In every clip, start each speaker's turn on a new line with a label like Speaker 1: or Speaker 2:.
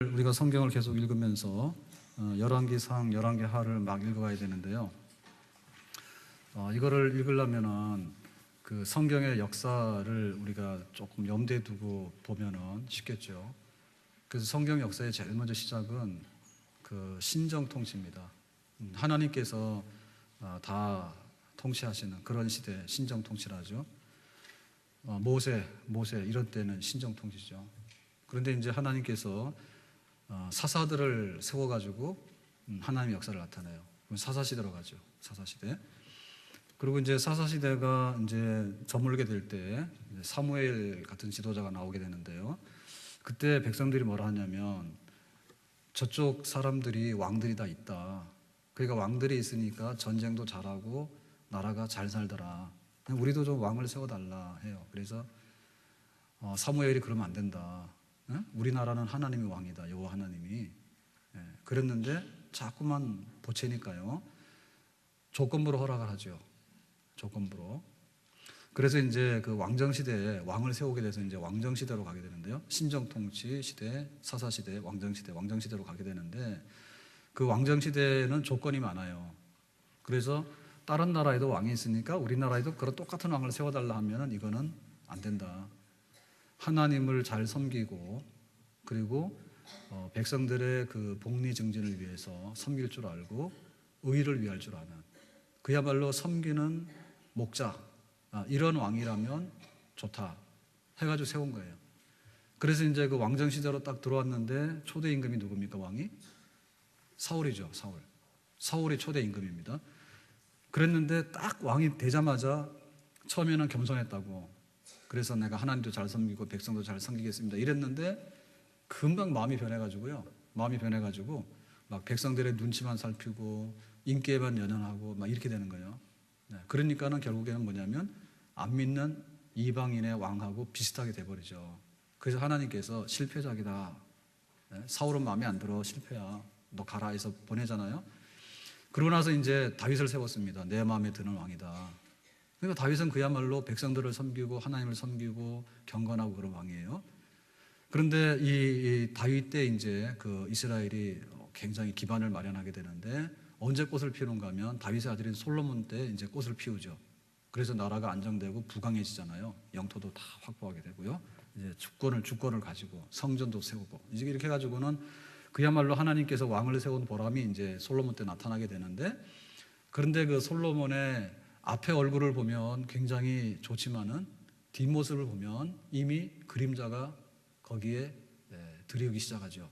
Speaker 1: 우리가 성경을 계속 읽으면서 열왕기상, 열왕기하를 막 읽어가야 되는데요. 이거를 읽으려면은 그 성경의 역사를 우리가 조금 염두에 두고 보면은 쉽겠죠. 그래서 성경 역사의 제일 먼저 시작은 그 신정 통치입니다. 하나님께서 다 통치하시는 그런 시대, 신정 통치라죠. 모세 이런 때는 신정 통치죠. 그런데 이제 하나님께서 사사들을 세워가지고 하나님의 역사를 나타내요. 그럼 사사시대로 가죠. 사사시대. 그리고 이제 사사시대가 이제 저물게 될 때 사무엘 같은 지도자가 나오게 되는데요. 그때 백성들이 뭐라 하냐면 저쪽 사람들이 왕들이 다 있다. 그러니까 왕들이 있으니까 전쟁도 잘하고 나라가 잘 살더라. 우리도 좀 왕을 세워달라 해요. 그래서 사무엘이 그러면 안 된다. 우리나라는 하나님이 왕이다. 여호와 하나님이. 그랬는데 자꾸만 보채니까요. 조건부로 허락을 하죠. 조건부로. 그래서 이제 그 왕정시대에 왕을 세우게 돼서 이제 왕정시대로 가게 되는데요. 신정통치 시대, 사사시대, 왕정시대로 가게 되는데 그 왕정시대는 조건이 많아요. 그래서 다른 나라에도 왕이 있으니까 우리나라에도 그런 똑같은 왕을 세워달라 하면은 이거는 안 된다. 하나님을 잘 섬기고 그리고 백성들의 그 복리 증진을 위해서 섬길 줄 알고 의를 위할 줄 아는 그야말로 섬기는 목자 이런 왕이라면 좋다 해가지고 세운 거예요. 그래서 이제 그 왕정 시대로 딱 들어왔는데 초대 임금이 누굽니까? 왕이 사울이죠. 사울이 초대 임금입니다. 그랬는데 딱 왕이 되자마자 처음에는 겸손했다고. 그래서 내가 하나님도 잘 섬기고 백성도 잘 섬기겠습니다 이랬는데 금방 마음이 변해가지고 막 백성들의 눈치만 살피고 인기에만 연연하고 막 이렇게 되는 거예요. 그러니까는 결국에는 뭐냐면 안 믿는 이방인의 왕하고 비슷하게 돼버리죠. 그래서 하나님께서 실패작이다. 사울은 마음에 안 들어. 실패야. 너 가라 해서 보내잖아요. 그러고 나서 이제 다윗을 세웠습니다. 내 마음에 드는 왕이다. 그러니까 다윗은 그야말로 백성들을 섬기고 하나님을 섬기고 경건하고 그런 왕이에요. 그런데 이 다윗 때 이제 그 이스라엘이 굉장히 기반을 마련하게 되는데 언제 꽃을 피우는가 하면 다윗의 아들인 솔로몬 때 이제 꽃을 피우죠. 그래서 나라가 안정되고 부강해지잖아요. 영토도 다 확보하게 되고요. 이제 주권을 가지고 성전도 세우고 이제 이렇게 해가지고는 그야말로 하나님께서 왕을 세운 보람이 이제 솔로몬 때 나타나게 되는데 그런데 그 솔로몬의 앞에 얼굴을 보면 굉장히 좋지만은 뒷모습을 보면 이미 그림자가 거기에 들이오기 시작하죠.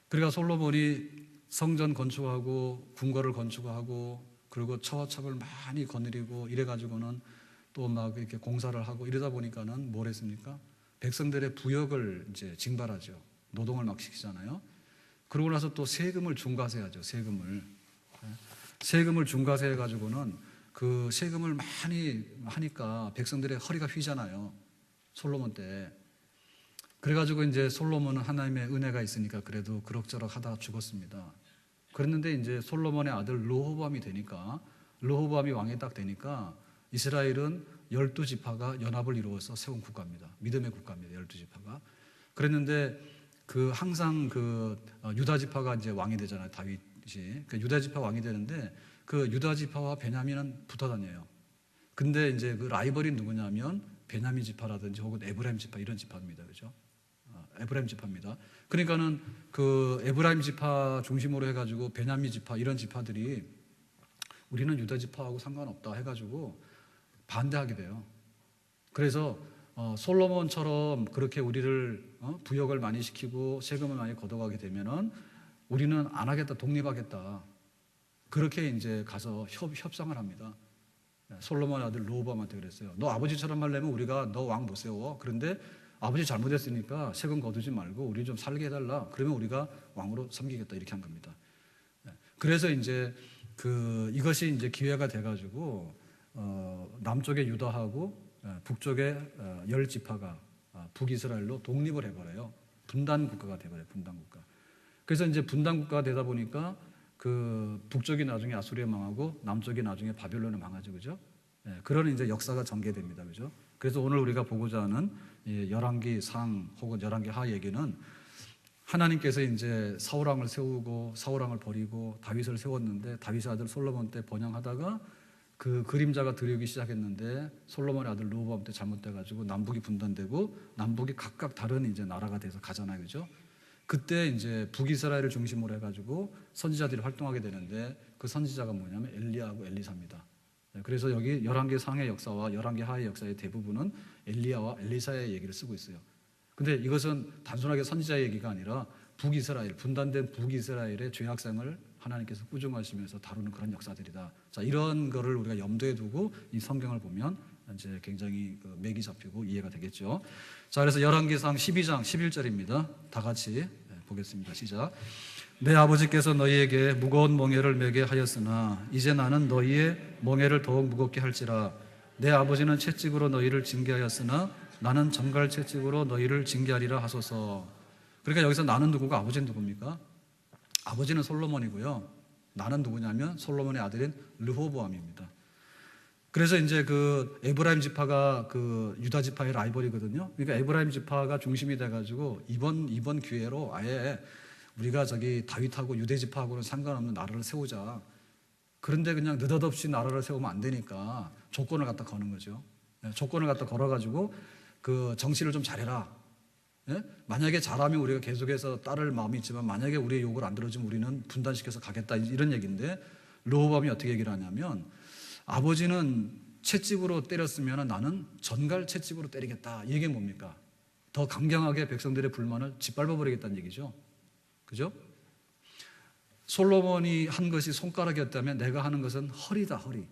Speaker 1: 그러니까 솔로몬이 성전 건축하고 궁궐을 건축하고 그리고 처처를 많이 거느리고 이래가지고는 또 막 이렇게 공사를 하고 이러다 보니까는 뭘 했습니까? 백성들의 부역을 이제 징발하죠. 노동을 막 시키잖아요. 그러고 나서 또 세금을 중과세하죠. 세금을 중과세해가지고는 그 세금을 많이 하니까 백성들의 허리가 휘잖아요. 솔로몬 때. 그래가지고 이제 솔로몬은 하나님의 은혜가 있으니까 그래도 그럭저럭 하다가 죽었습니다. 그랬는데 이제 솔로몬의 아들 르호보암이 왕이 딱 되니까 이스라엘은 12지파가 연합을 이루어서 세운 국가입니다. 믿음의 국가입니다. 12지파가. 그랬는데 그 항상 그 유다 지파가 이제 왕이 되잖아요. 다윗이. 그 유다 지파 왕이 되는데 그 유다 지파와 베냐민은 붙어 다녀요. 근데 이제 그 라이벌이 누구냐면 베냐민 지파라든지 혹은 에브라임 지파 이런 지파입니다. 그죠? 에브라임 지파입니다. 그러니까는 그 에브라임 지파 중심으로 해가지고 베냐민 지파 이런 지파들이 우리는 유다 지파하고 상관없다 해가지고 반대하게 돼요. 그래서 솔로몬처럼 그렇게 우리를 부역을 많이 시키고 세금을 많이 걷어가게 되면은 우리는 안 하겠다, 독립하겠다. 그렇게 이제 가서 협상을 합니다. 솔로몬 아들 르호보암한테 그랬어요. 너 아버지처럼 하려면 우리가 너 왕 못 세워. 그런데 아버지 잘못했으니까 세금 거두지 말고 우리 좀 살게 해달라. 그러면 우리가 왕으로 섬기겠다. 이렇게 한 겁니다. 그래서 이제 이것이 이제 기회가 돼가지고 남쪽의 유다하고 북쪽의 10지파가 북이스라엘로 독립을 해버려요. 분단 국가가 돼버려요. 분단 국가. 그래서 이제 분단 국가가 되다 보니까 그 북쪽이 나중에 아수리에 망하고 남쪽이 나중에 바벨론에 망하죠, 그죠? 그런 이제 역사가 전개됩니다, 그죠? 그래서 오늘 우리가 보고자 하는 열왕기상 혹은 열왕기하 얘기는 하나님께서 이제 사울 왕을 세우고 사울 왕을 버리고 다윗을 세웠는데 다윗의 아들 솔로몬 때 번영하다가 그 그림자가 들이오기 시작했는데 솔로몬의 아들 르호보암 때 잘못돼가지고 남북이 분단되고 남북이 각각 다른 이제 나라가 돼서 가잖아요, 그죠? 그때 이제 북이스라엘을 중심으로 해가지고 선지자들이 활동하게 되는데 그 선지자가 뭐냐면 엘리야하고 엘리사입니다. 그래서 여기 11개 상의 역사와 11개 하의 역사의 대부분은 엘리야와 엘리사의 얘기를 쓰고 있어요. 근데 이것은 단순하게 선지자의 얘기가 아니라 북이스라엘, 분단된 북이스라엘의 죄악생을 하나님께서 꾸중하시면서 다루는 그런 역사들이다. 자, 이런 거를 우리가 염두에 두고 이 성경을 보면 이제 굉장히 맥이 잡히고 이해가 되겠죠. 자, 그래서 열왕기상 12장 11절입니다. 다 같이 보겠습니다. 시작. 내 아버지께서 너희에게 무거운 멍에를 매게 하였으나 이제 나는 너희의 멍에를 더욱 무겁게 할지라. 내 아버지는 채찍으로 너희를 징계하였으나 나는 정갈 채찍으로 너희를 징계하리라 하소서. 그러니까 여기서 나는 누구고 아버지는 누굽니까? 아버지는 솔로몬이고요. 나는 누구냐면 솔로몬의 아들인 르호보암입니다. 그래서 이제 그 에브라임 지파가 그 유다 지파의 라이벌이거든요. 그러니까 에브라임 지파가 중심이 돼가지고 이번 기회로 아예 우리가 저기 다윗하고 유대 지파하고는 상관없는 나라를 세우자. 그런데 그냥 느닷없이 나라를 세우면 안 되니까 조건을 갖다 거는 거죠. 조건을 갖다 걸어가지고 그 정치를 좀 잘해라. 만약에 잘하면 우리가 계속해서 따를 마음이 있지만 만약에 우리의 요구를 안 들어주면 우리는 분단시켜서 가겠다, 이런 얘기인데 르호보암이 어떻게 얘기를 하냐면 아버지는 채찍으로 때렸으면 나는 전갈 채찍으로 때리겠다. 이게 뭡니까? 더 강경하게 백성들의 불만을 짓밟아버리겠다는 얘기죠. 그죠? 솔로몬이 한 것이 손가락이었다면 내가 하는 것은 허리다, 허리.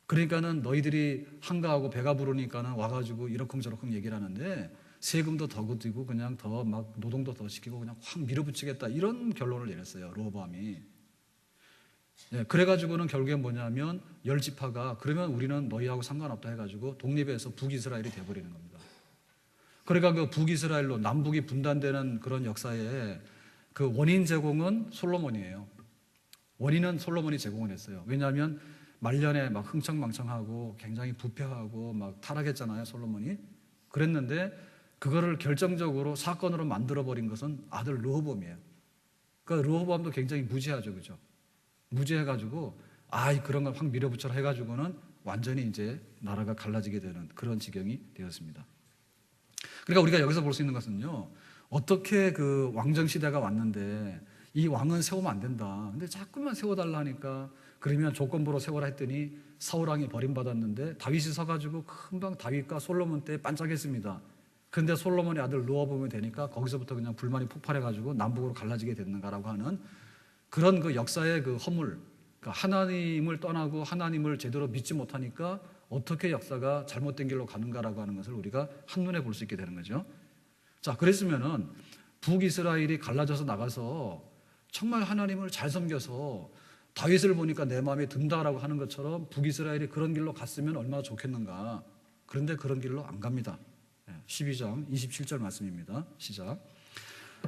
Speaker 1: 그러니까는 너희들이 한가하고 배가 부르니까는 와가지고 이러쿵저러쿵 얘기를 하는데 세금도 더 걷이고 그냥 더 막 노동도 더 시키고 그냥 확 밀어붙이겠다, 이런 결론을 내렸어요, 르호보암이. 그래가지고는 결국에 뭐냐면 열 지파가 그러면 우리는 너희하고 상관없다 해가지고 독립해서 북이스라엘이 돼버리는 겁니다. 그러니까 그 북이스라엘로 남북이 분단되는 그런 역사에 그 원인 제공은 솔로몬이에요. 원인은 솔로몬이 제공을 했어요. 왜냐하면 말년에 막 흥청망청하고 굉장히 부패하고 막 타락했잖아요, 솔로몬이. 그랬는데 그거를 결정적으로 사건으로 만들어버린 것은 아들 르호보암이에요. 그러니까 르호보암도 굉장히 무지하죠, 그죠? 무지해가지고 그런 걸 확 밀어붙여라 해가지고는 완전히 이제 나라가 갈라지게 되는 그런 지경이 되었습니다. 그러니까 우리가 여기서 볼 수 있는 것은요, 어떻게 그 왕정 시대가 왔는데 이 왕은 세우면 안 된다. 근데 자꾸만 세워달라 하니까 그러면 조건부로 세워라 했더니 사울 왕이 버림받았는데 다윗이 서가지고 금방 다윗과 솔로몬 때 반짝했습니다. 그런데 솔로몬의 아들 르호보암이 되니까 거기서부터 그냥 불만이 폭발해가지고 남북으로 갈라지게 됐는가라고 하는 그런 그 역사의 그 허물, 그러니까 하나님을 떠나고 하나님을 제대로 믿지 못하니까 어떻게 역사가 잘못된 길로 가는가라고 하는 것을 우리가 한눈에 볼 수 있게 되는 거죠. 자, 그랬으면은 북이스라엘이 갈라져서 나가서 정말 하나님을 잘 섬겨서 다윗을 보니까 내 마음에 든다라고 하는 것처럼 북이스라엘이 그런 길로 갔으면 얼마나 좋겠는가. 그런데 그런 길로 안 갑니다. 12장 27절 말씀입니다. 시작.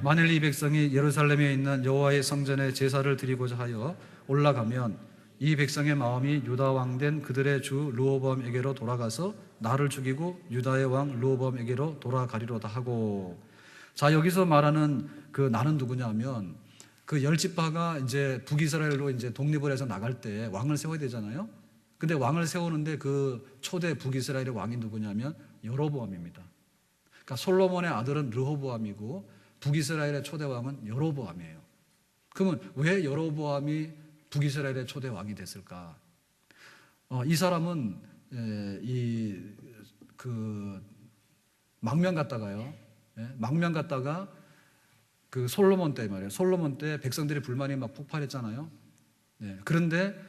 Speaker 1: 만일 이 백성이 예루살렘에 있는 여호와의 성전에 제사를 드리고자 하여 올라가면 이 백성의 마음이 유다 왕 된 그들의 주 르호보암에게로 돌아가서 나를 죽이고 유다의 왕 르호보암에게로 돌아가리로다 하고. 자, 여기서 말하는 그 나는 누구냐면 그 열 지파가 이제 북이스라엘로 이제 독립을 해서 나갈 때 왕을 세워야 되잖아요. 근데 왕을 세우는데 그 초대 북이스라엘의 왕이 누구냐면 여로보암입니다. 그러니까 솔로몬의 아들은 르호보암이고 북이스라엘의 초대 왕은 여로보암이에요. 그러면 왜 여로보암이 북이스라엘의 초대 왕이 됐을까? 이 사람은 망명 갔다가 그 솔로몬 때 말이에요. 솔로몬 때 백성들이 불만이 막 폭발했잖아요. 그런데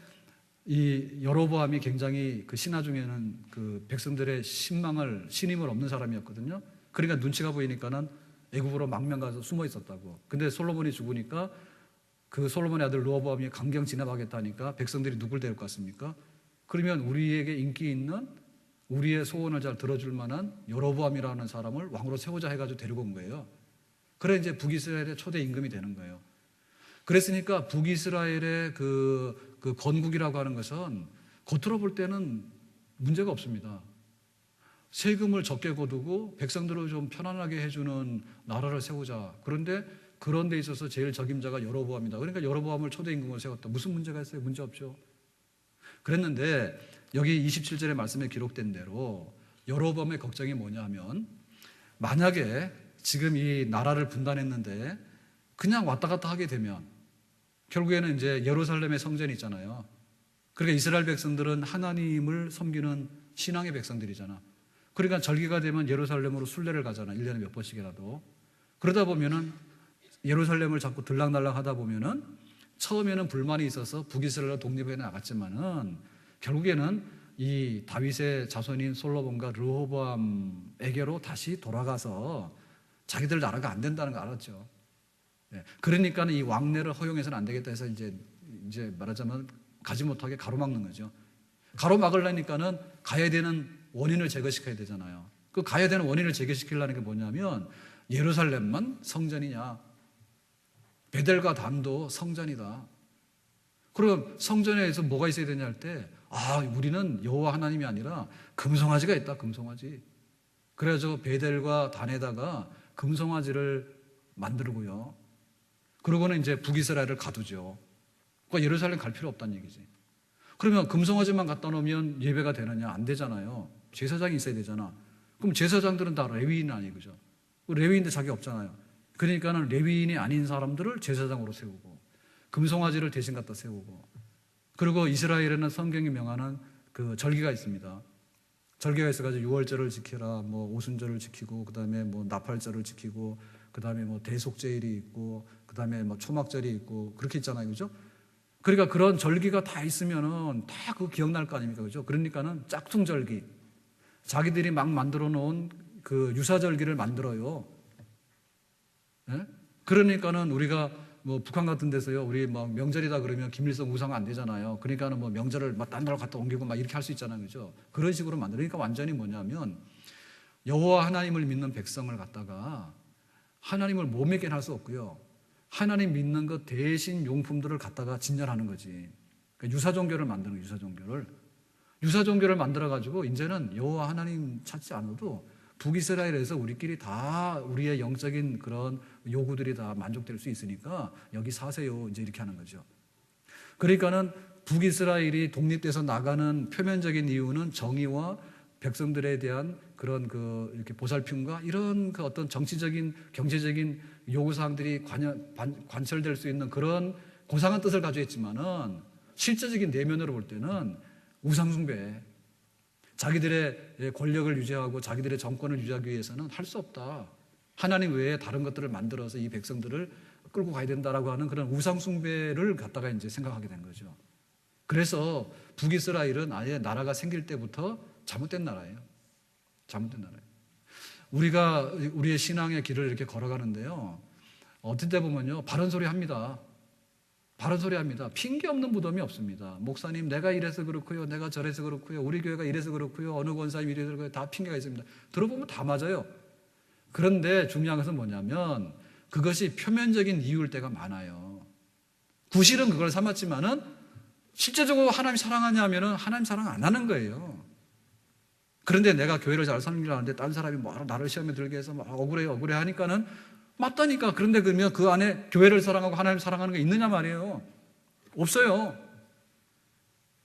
Speaker 1: 이 여로보암이 굉장히 그 신하 중에는 그 백성들의 신임을 얻는 사람이었거든요. 그러니까 눈치가 보이니까는 애굽으로 망명 가서 숨어 있었다고. 근데 솔로몬이 죽으니까 그 솔로몬의 아들 르호보암이 강경 진압하겠다니까 백성들이 누굴 데리고 갔습니까? 그러면 우리에게 인기 있는 우리의 소원을 잘 들어줄 만한 여로보암이라는 사람을 왕으로 세우자 해가지고 데리고 온 거예요. 그래 이제 북이스라엘의 초대 임금이 되는 거예요. 그랬으니까 북이스라엘의 그 건국이라고 하는 것은 겉으로 볼 때는 문제가 없습니다. 세금을 적게 거두고 백성들을 좀 편안하게 해주는 나라를 세우자. 그런데 그런 데 있어서 제일 적임자가 여로보암이다. 그러니까 여로보암을 초대임금으로 세웠다. 무슨 문제가 있어요? 문제 없죠. 그랬는데 여기 27절의 말씀에 기록된 대로 여로보암의 걱정이 뭐냐 하면, 만약에 지금 이 나라를 분단했는데 그냥 왔다 갔다 하게 되면 결국에는 이제 예루살렘의 성전이 있잖아요. 그러니까 이스라엘 백성들은 하나님을 섬기는 신앙의 백성들이잖아. 그러니까 절기가 되면 예루살렘으로 순례를 가잖아. 1년에 몇 번씩이라도. 그러다 보면은 예루살렘을 자꾸 들락날락 하다 보면은 처음에는 불만이 있어서 북이스라엘로 독립해 나갔지만은 결국에는 이 다윗의 자손인 솔로몬과 르호보암에게로 다시 돌아가서 자기들 나라가 안 된다는 걸 알았죠. 그러니까 이 왕래를 허용해서는 안 되겠다 해서 이제 말하자면 가지 못하게 가로막는 거죠. 가로막으려니까는 가야 되는 원인을 제거시켜야 되잖아요. 그 가야 되는 원인을 제거시키려는 게 뭐냐면 예루살렘만 성전이냐, 베델과 단도 성전이다. 그럼 성전에서 뭐가 있어야 되냐 할 때, 우리는 여호와 하나님이 아니라 금송아지가 있다. 금송아지. 그래서 베델과 단에다가 금송아지를 만들고요. 그러고는 이제 북이스라엘을 가두죠. 그러니까 예루살렘 갈 필요 없다는 얘기지. 그러면 금송아지만 갖다 놓으면 예배가 되느냐? 안 되잖아요. 제사장이 있어야 되잖아. 그럼 제사장들은 다 레위인 아니에요, 그죠? 레위인들 자기 없잖아요. 그러니까는 레위인이 아닌 사람들을 제사장으로 세우고 금송아지를 대신 갖다 세우고, 그리고 이스라엘에는 성경이 명하는 그 절기가 있습니다. 절기가 있어가지고 6월절을 지키라, 뭐 오순절을 지키고, 그 다음에 뭐 나팔절을 지키고, 그 다음에 뭐 대속제일이 있고, 그 다음에 뭐 초막절이 있고, 그렇게 있잖아요, 그죠? 그러니까 그런 절기가 다 있으면은 다 그거 기억날 거 아닙니까, 그죠? 그러니까는 짝퉁절기, 자기들이 막 만들어 놓은 그 유사절기를 만들어요. 예? 그러니까는 우리가 뭐 북한 같은 데서요, 우리 막 명절이다 그러면 김일성 우상 안 되잖아요. 그러니까는 뭐 명절을 막 딴 데로 갖다 옮기고 막 이렇게 할 수 있잖아요, 그죠? 그런 식으로 만들으니까 완전히 뭐냐면 여호와 하나님을 믿는 백성을 갖다가 하나님을 못 믿게 할 수 없고요. 하나님 믿는 것 대신 용품들을 갖다가 진열하는 거지. 그러니까 유사종교를 만드는 거예요, 유사종교를 만들어가지고 이제는 여호와 하나님 찾지 않아도 북이스라엘에서 우리끼리 다 우리의 영적인 그런 요구들이 다 만족될 수 있으니까 여기 사세요. 이제 이렇게 하는 거죠. 그러니까는 북이스라엘이 독립돼서 나가는 표면적인 이유는 정의와 백성들에 대한 그런 그 이렇게 보살핌과 이런 그 어떤 정치적인 경제적인 요구사항들이 관철될 수 있는 그런 고상한 뜻을 가지고 있지만은 실제적인 내면으로 볼 때는 우상숭배, 자기들의 권력을 유지하고 자기들의 정권을 유지하기 위해서는 할 수 없다. 하나님 외에 다른 것들을 만들어서 이 백성들을 끌고 가야 된다라고 하는 그런 우상숭배를 갖다가 이제 생각하게 된 거죠. 그래서 북이스라엘은 아예 나라가 생길 때부터 잘못된 나라예요. 잘못된 나라예요. 우리가 우리의 신앙의 길을 이렇게 걸어가는데요, 어떤 때 보면요, 바른 소리 합니다. 바른 소리 합니다. 핑계 없는 무덤이 없습니다. 목사님, 내가 이래서 그렇고요, 내가 저래서 그렇고요, 우리 교회가 이래서 그렇고요, 어느 권사님 이래서 그렇고요, 다 핑계가 있습니다. 들어보면 다 맞아요. 그런데 중요한 것은 뭐냐면 그것이 표면적인 이유일 때가 많아요. 구실은 그걸 삼았지만은 실제적으로 하나님 사랑하냐면은 하나님 사랑 안 하는 거예요. 그런데 내가 교회를 잘 섬기려 하는데 다른 사람이 뭐 나를 시험에 들게 해서 막 억울해 하니까는 맞다니까. 그런데 그러면 그 안에 교회를 사랑하고 하나님 사랑하는 게 있느냐 말이에요. 없어요.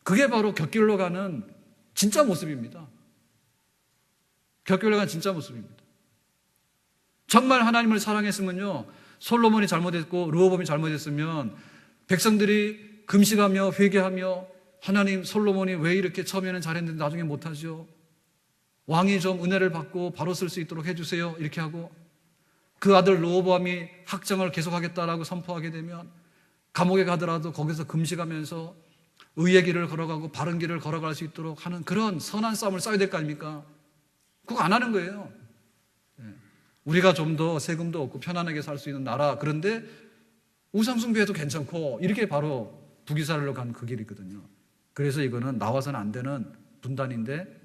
Speaker 1: 그게 바로 곁길로 가는 진짜 모습입니다. 곁길로 가는 진짜 모습입니다. 정말 하나님을 사랑했으면요, 솔로몬이 잘못했고 르호보암이 잘못했으면 백성들이 금식하며 회개하며, 하나님, 솔로몬이 왜 이렇게 처음에는 잘했는데 나중에 못하죠? 왕이 좀 은혜를 받고 바로 쓸 수 있도록 해주세요. 이렇게 하고, 그 아들 르호보암이 학정을 계속하겠다라고 선포하게 되면 감옥에 가더라도 거기서 금식하면서 의의 길을 걸어가고 바른 길을 걸어갈 수 있도록 하는 그런 선한 싸움을 싸워야 될 거 아닙니까? 그거 안 하는 거예요. 우리가 좀 더 세금도 없고 편안하게 살 수 있는 나라, 그런데 우상숭배해도 괜찮고, 이렇게 바로 북이스라엘로 간 그 길이거든요. 그래서 이거는 나와서는 안 되는 분단인데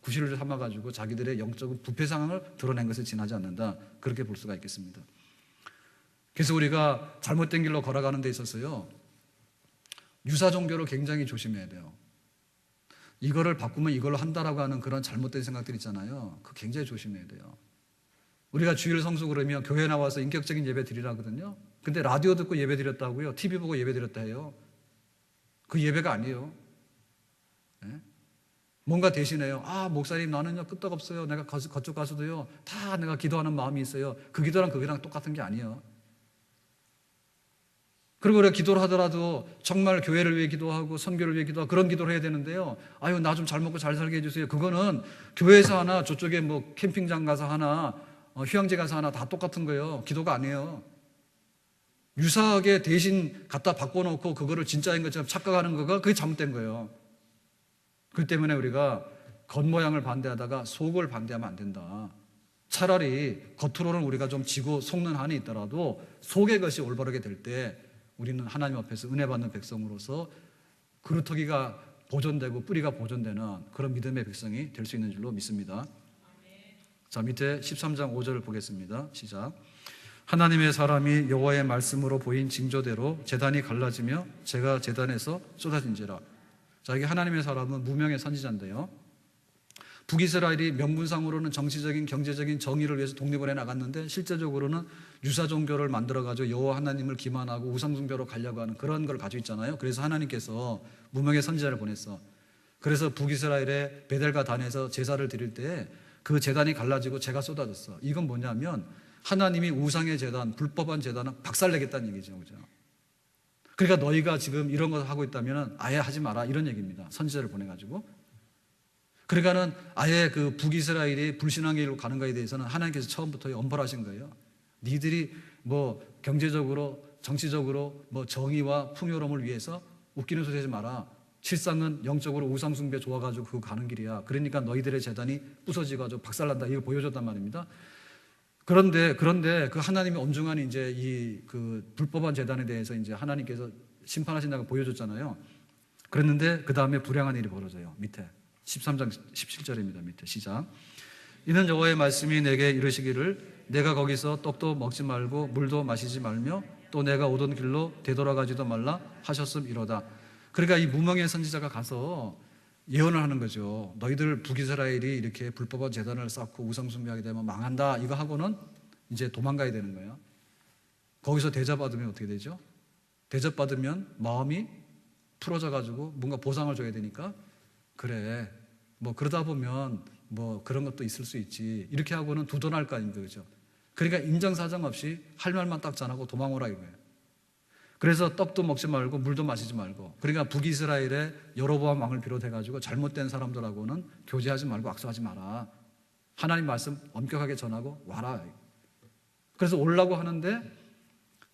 Speaker 1: 구실을 삼아가지고 자기들의 영적인 부패 상황을 드러낸 것에 지나지 않는다, 그렇게 볼 수가 있겠습니다. 그래서 우리가 잘못된 길로 걸어가는 데 있어서요, 유사 종교를 굉장히 조심해야 돼요. 이거를 바꾸면 이걸로 한다라고 하는 그런 잘못된 생각들 있잖아요. 그거 굉장히 조심해야 돼요. 우리가 주일 성수 그러면 교회 나와서 인격적인 예배 드리라거든요. 근데 라디오 듣고 예배 드렸다고요? TV 보고 예배 드렸다 해요. 그 예배가 아니에요. 네? 뭔가 대신해요. 목사님 나는요 끄떡없어요. 내가 거쪽 가서도요 다 내가 기도하는 마음이 있어요. 그 기도랑 그거랑 똑같은 게 아니에요. 그리고 우리가 기도를 하더라도 정말 교회를 위해 기도하고 선교를 위해 기도하고 그런 기도를 해야 되는데요. 나 좀 잘 먹고 잘 살게 해주세요. 그거는 교회에서 하나 저쪽에 뭐 캠핑장 가서 하나 휴양지 가서 하나 다 똑같은 거예요. 기도가 아니에요. 유사하게 대신 갖다 바꿔놓고 그거를 진짜인 것처럼 착각하는 거가 그게 잘못된 거예요. 그렇기 때문에 우리가 겉모양을 반대하다가 속을 반대하면 안 된다. 차라리 겉으로는 우리가 좀 지고 속는 한이 있더라도 속의 것이 올바르게 될 때 우리는 하나님 앞에서 은혜 받는 백성으로서 그루터기가 보존되고 뿌리가 보존되는 그런 믿음의 백성이 될 수 있는 줄로 믿습니다. 자, 밑에 13장 5절을 보겠습니다. 시작. 하나님의 사람이 여호와의 말씀으로 보인 징조대로 제단이 갈라지며 재가 제단에서 쏟아진지라. 자, 이게 하나님의 사람은 무명의 선지자인데요. 북이스라엘이 명분상으로는 정치적인 경제적인 정의를 위해서 독립을 해나갔는데 실제적으로는 유사 종교를 만들어가지고 여호와 하나님을 기만하고 우상숭배로 가려고 하는 그런 걸 가지고 있잖아요. 그래서 하나님께서 무명의 선지자를 보냈어. 그래서 북이스라엘의 베델과 단에서 제사를 드릴 때 그 제단이 갈라지고 재가 쏟아졌어. 이건 뭐냐면 하나님이 우상의 제단, 불법한 제단은 박살내겠다는 얘기죠. 그죠? 그러니까 너희가 지금 이런 걸 하고 있다면 아예 하지 마라 이런 얘기입니다. 선지자를 보내가지고. 그러니까는 아예 그 북이스라엘이 불신앙의 길로 가는 것에 대해서는 하나님께서 처음부터 엄벌하신 거예요. 니들이 뭐 경제적으로 정치적으로 뭐 정의와 풍요로움을 위해서 웃기는 소리 하지 마라. 실상은 영적으로 우상숭배 좋아가지고 그거 가는 길이야. 그러니까 너희들의 재단이 부서지가지고 박살난다. 이걸 보여줬단 말입니다. 그런데 그 하나님이 엄중한 이제 이 그 불법한 재단에 대해서 이제 하나님께서 심판하신다고 보여줬잖아요. 그랬는데 그 다음에 불행한 일이 벌어져요. 밑에 13장 17절입니다. 밑에 시작. 이는 여호와의 말씀이 내게 이르시기를 내가 거기서 떡도 먹지 말고 물도 마시지 말며 또 내가 오던 길로 되돌아가지도 말라 하셨음이로다. 그러니까 이 무명의 선지자가 가서 예언을 하는 거죠. 너희들 북이스라엘이 이렇게 불법한 제단을 쌓고 우상숭배하게 되면 망한다. 이거 하고는 이제 도망가야 되는 거예요. 거기서 대접받으면 어떻게 되죠? 대접받으면 마음이 풀어져 가지고 뭔가 보상을 줘야 되니까 그래 뭐 그러다 보면 뭐 그런 것도 있을 수 있지 이렇게 하고는 두둔할 거 아닙니까? 그죠? 그러니까 인정사정 없이 할 말만 딱 전하고 도망오라 이거예요. 그래서 떡도 먹지 말고 물도 마시지 말고 그러니까 북이스라엘의 여로보암 왕을 비롯해가지고 잘못된 사람들하고는 교제하지 말고 악수하지 마라. 하나님 말씀 엄격하게 전하고 와라. 그래서 오려고 하는데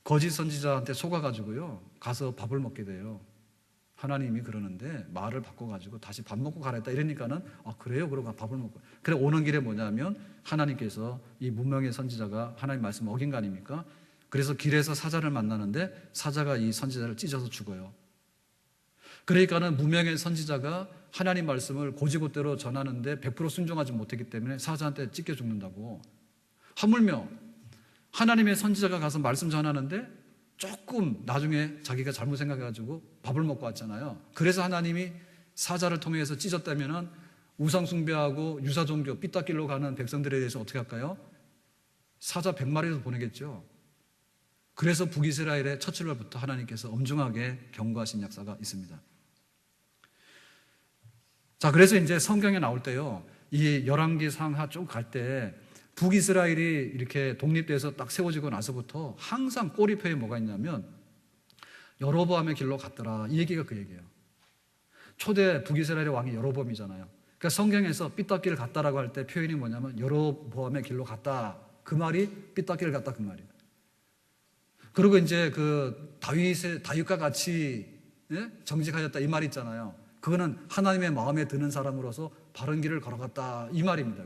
Speaker 1: 거짓 선지자한테 속아가지고요 가서 밥을 먹게 돼요. 하나님이 그러는데 말을 바꿔가지고 다시 밥 먹고 가라 했다 이러니까는 그래요? 그러고 밥을 먹고 그래 오는 길에 뭐냐면 하나님께서 이 무명의 선지자가 하나님 말씀 어긴 거 아닙니까? 그래서 길에서 사자를 만나는데 사자가 이 선지자를 찢어서 죽어요. 그러니까는 무명의 선지자가 하나님 말씀을 고지고대로 전하는데 100% 순종하지 못했기 때문에 사자한테 찢겨 죽는다고. 하물며 하나님의 선지자가 가서 말씀 전하는데 조금 나중에 자기가 잘못 생각해가지고 밥을 먹고 왔잖아요. 그래서 하나님이 사자를 통해서 찢었다면은 우상숭배하고 유사종교 삐딱길로 가는 백성들에 대해서 어떻게 할까요? 사자 100마리도 보내겠죠. 그래서 북이스라엘의 첫 출발부터 하나님께서 엄중하게 경고하신 역사가 있습니다. 자, 그래서 이제 성경에 나올 때요, 이 열왕기 상하 쭉 갈 때 북이스라엘이 이렇게 독립돼서 딱 세워지고 나서부터 항상 꼬리표에 뭐가 있냐면 여로보암의 길로 갔더라. 이 얘기가 그 얘기예요. 초대 북이스라엘의 왕이 여로보암이잖아요. 그러니까 성경에서 삐딱길을 갔다라고 할 때 표현이 뭐냐면 여로보암의 길로 갔다. 그 말이 삐딱길을 갔다 그 말이에요. 그리고 이제 그 다윗과 같이 정직하였다 이 말이 있잖아요. 그거는 하나님의 마음에 드는 사람으로서 바른 길을 걸어갔다 이 말입니다.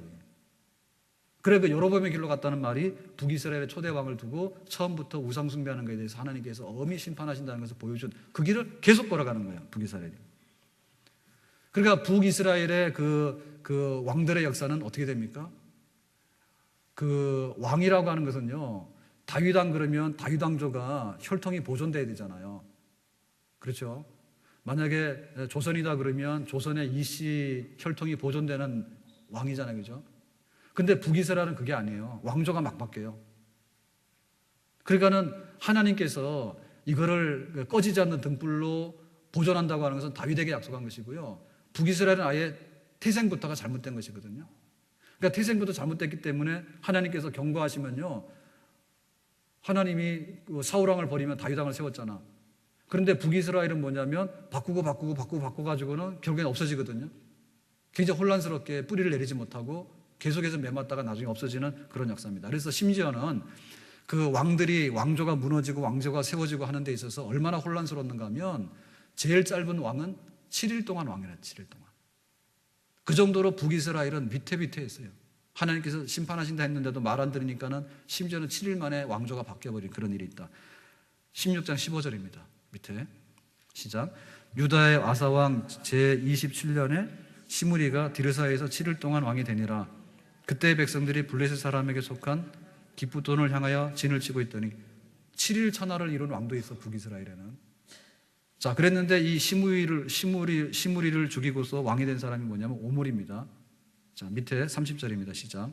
Speaker 1: 그래 그 여로보암의 길로 갔다는 말이 북이스라엘의 초대 왕을 두고 처음부터 우상 숭배하는 것에 대해서 하나님께서 엄히 심판하신다는 것을 보여준 그 길을 계속 걸어가는 거예요. 북이스라엘이. 그러니까 북이스라엘의 그 왕들의 역사는 어떻게 됩니까? 그 왕이라고 하는 것은요, 다윗왕 그러면 다윗 왕조가 혈통이 보존돼야 되잖아요. 그렇죠? 만약에 조선이다 그러면 조선의 이씨 혈통이 보존되는 왕이잖아요, 그죠? 근데 북이스라엘은 그게 아니에요. 왕조가 막 바뀌어요. 그러니까는 하나님께서 이거를 꺼지지 않는 등불로 보존한다고 하는 것은 다윗에게 약속한 것이고요. 북이스라엘은 아예 태생부터가 잘못된 것이거든요. 그러니까 태생부터 잘못됐기 때문에 하나님께서 경고하시면요, 하나님이 사울왕을 버리면 다윗왕을 세웠잖아. 그런데 북이스라엘은 뭐냐면 바꾸고 가지고는 결국엔 없어지거든요. 굉장히 혼란스럽게 뿌리를 내리지 못하고 계속해서 매맞다가 나중에 없어지는 그런 역사입니다. 그래서 심지어는 그 왕조가 무너지고 왕조가 세워지고 하는 데 있어서 얼마나 혼란스러웠는가 하면 제일 짧은 왕은 7일 동안 왕이라 7일 동안. 그 정도로 북이스라엘은 위태위태했어요. 하나님께서 심판하신다 했는데도 말 안 들으니까는 심지어는 7일 만에 왕조가 바뀌어버린 그런 일이 있다. 16장 15절입니다. 밑에 시작. 유다의 아사왕 제27년에 시므리가 디르사에서 7일 동안 왕이 되니라. 그때 백성들이 블레셋 사람에게 속한 기쁘돈을 향하여 진을 치고 있더니 7일 천하를 이룬 왕도 있어 북이스라엘에는. 자, 그랬는데 이 시므리를 죽이고서 왕이 된 사람이 뭐냐면 오므리입니다. 자, 밑에 30절입니다. 시작.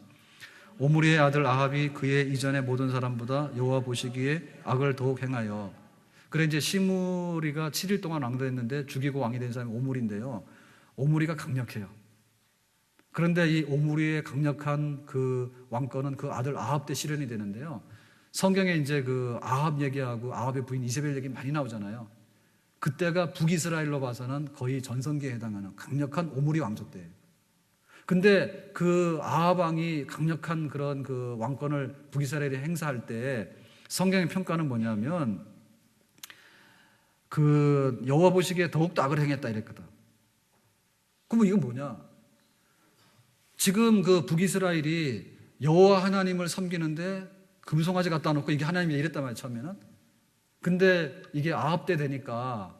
Speaker 1: 오므리의 아들 아합이 그의 이전의 모든 사람보다 여호와 보시기에 악을 더욱 행하여. 그래 이제 시므리가 7일 동안 왕도 했는데 죽이고 왕이 된 사람이 오므리인데요. 오므리가 강력해요. 그런데 이 오므리의 강력한 그 왕권은 그 아들 아합 때 실현이 되는데요. 성경에 이제 그 아합 얘기하고 아합의 부인 이세벨 얘기 많이 나오잖아요. 그때가 북이스라엘로 봐서는 거의 전성기에 해당하는 강력한 오므리 왕조 때예요. 근데 그 아합 왕이 강력한 그런 그 왕권을 북이스라엘에 행사할 때 성경의 평가는 뭐냐면 그 여호와 보시기에 더욱더 악을 행했다 이랬거든. 그러면 이건 뭐냐? 지금 그 북이스라엘이 여호와 하나님을 섬기는데 금송아지 갖다 놓고 이게 하나님이 이랬단 말이에요, 처음에는. 근데 이게 아합 때 되니까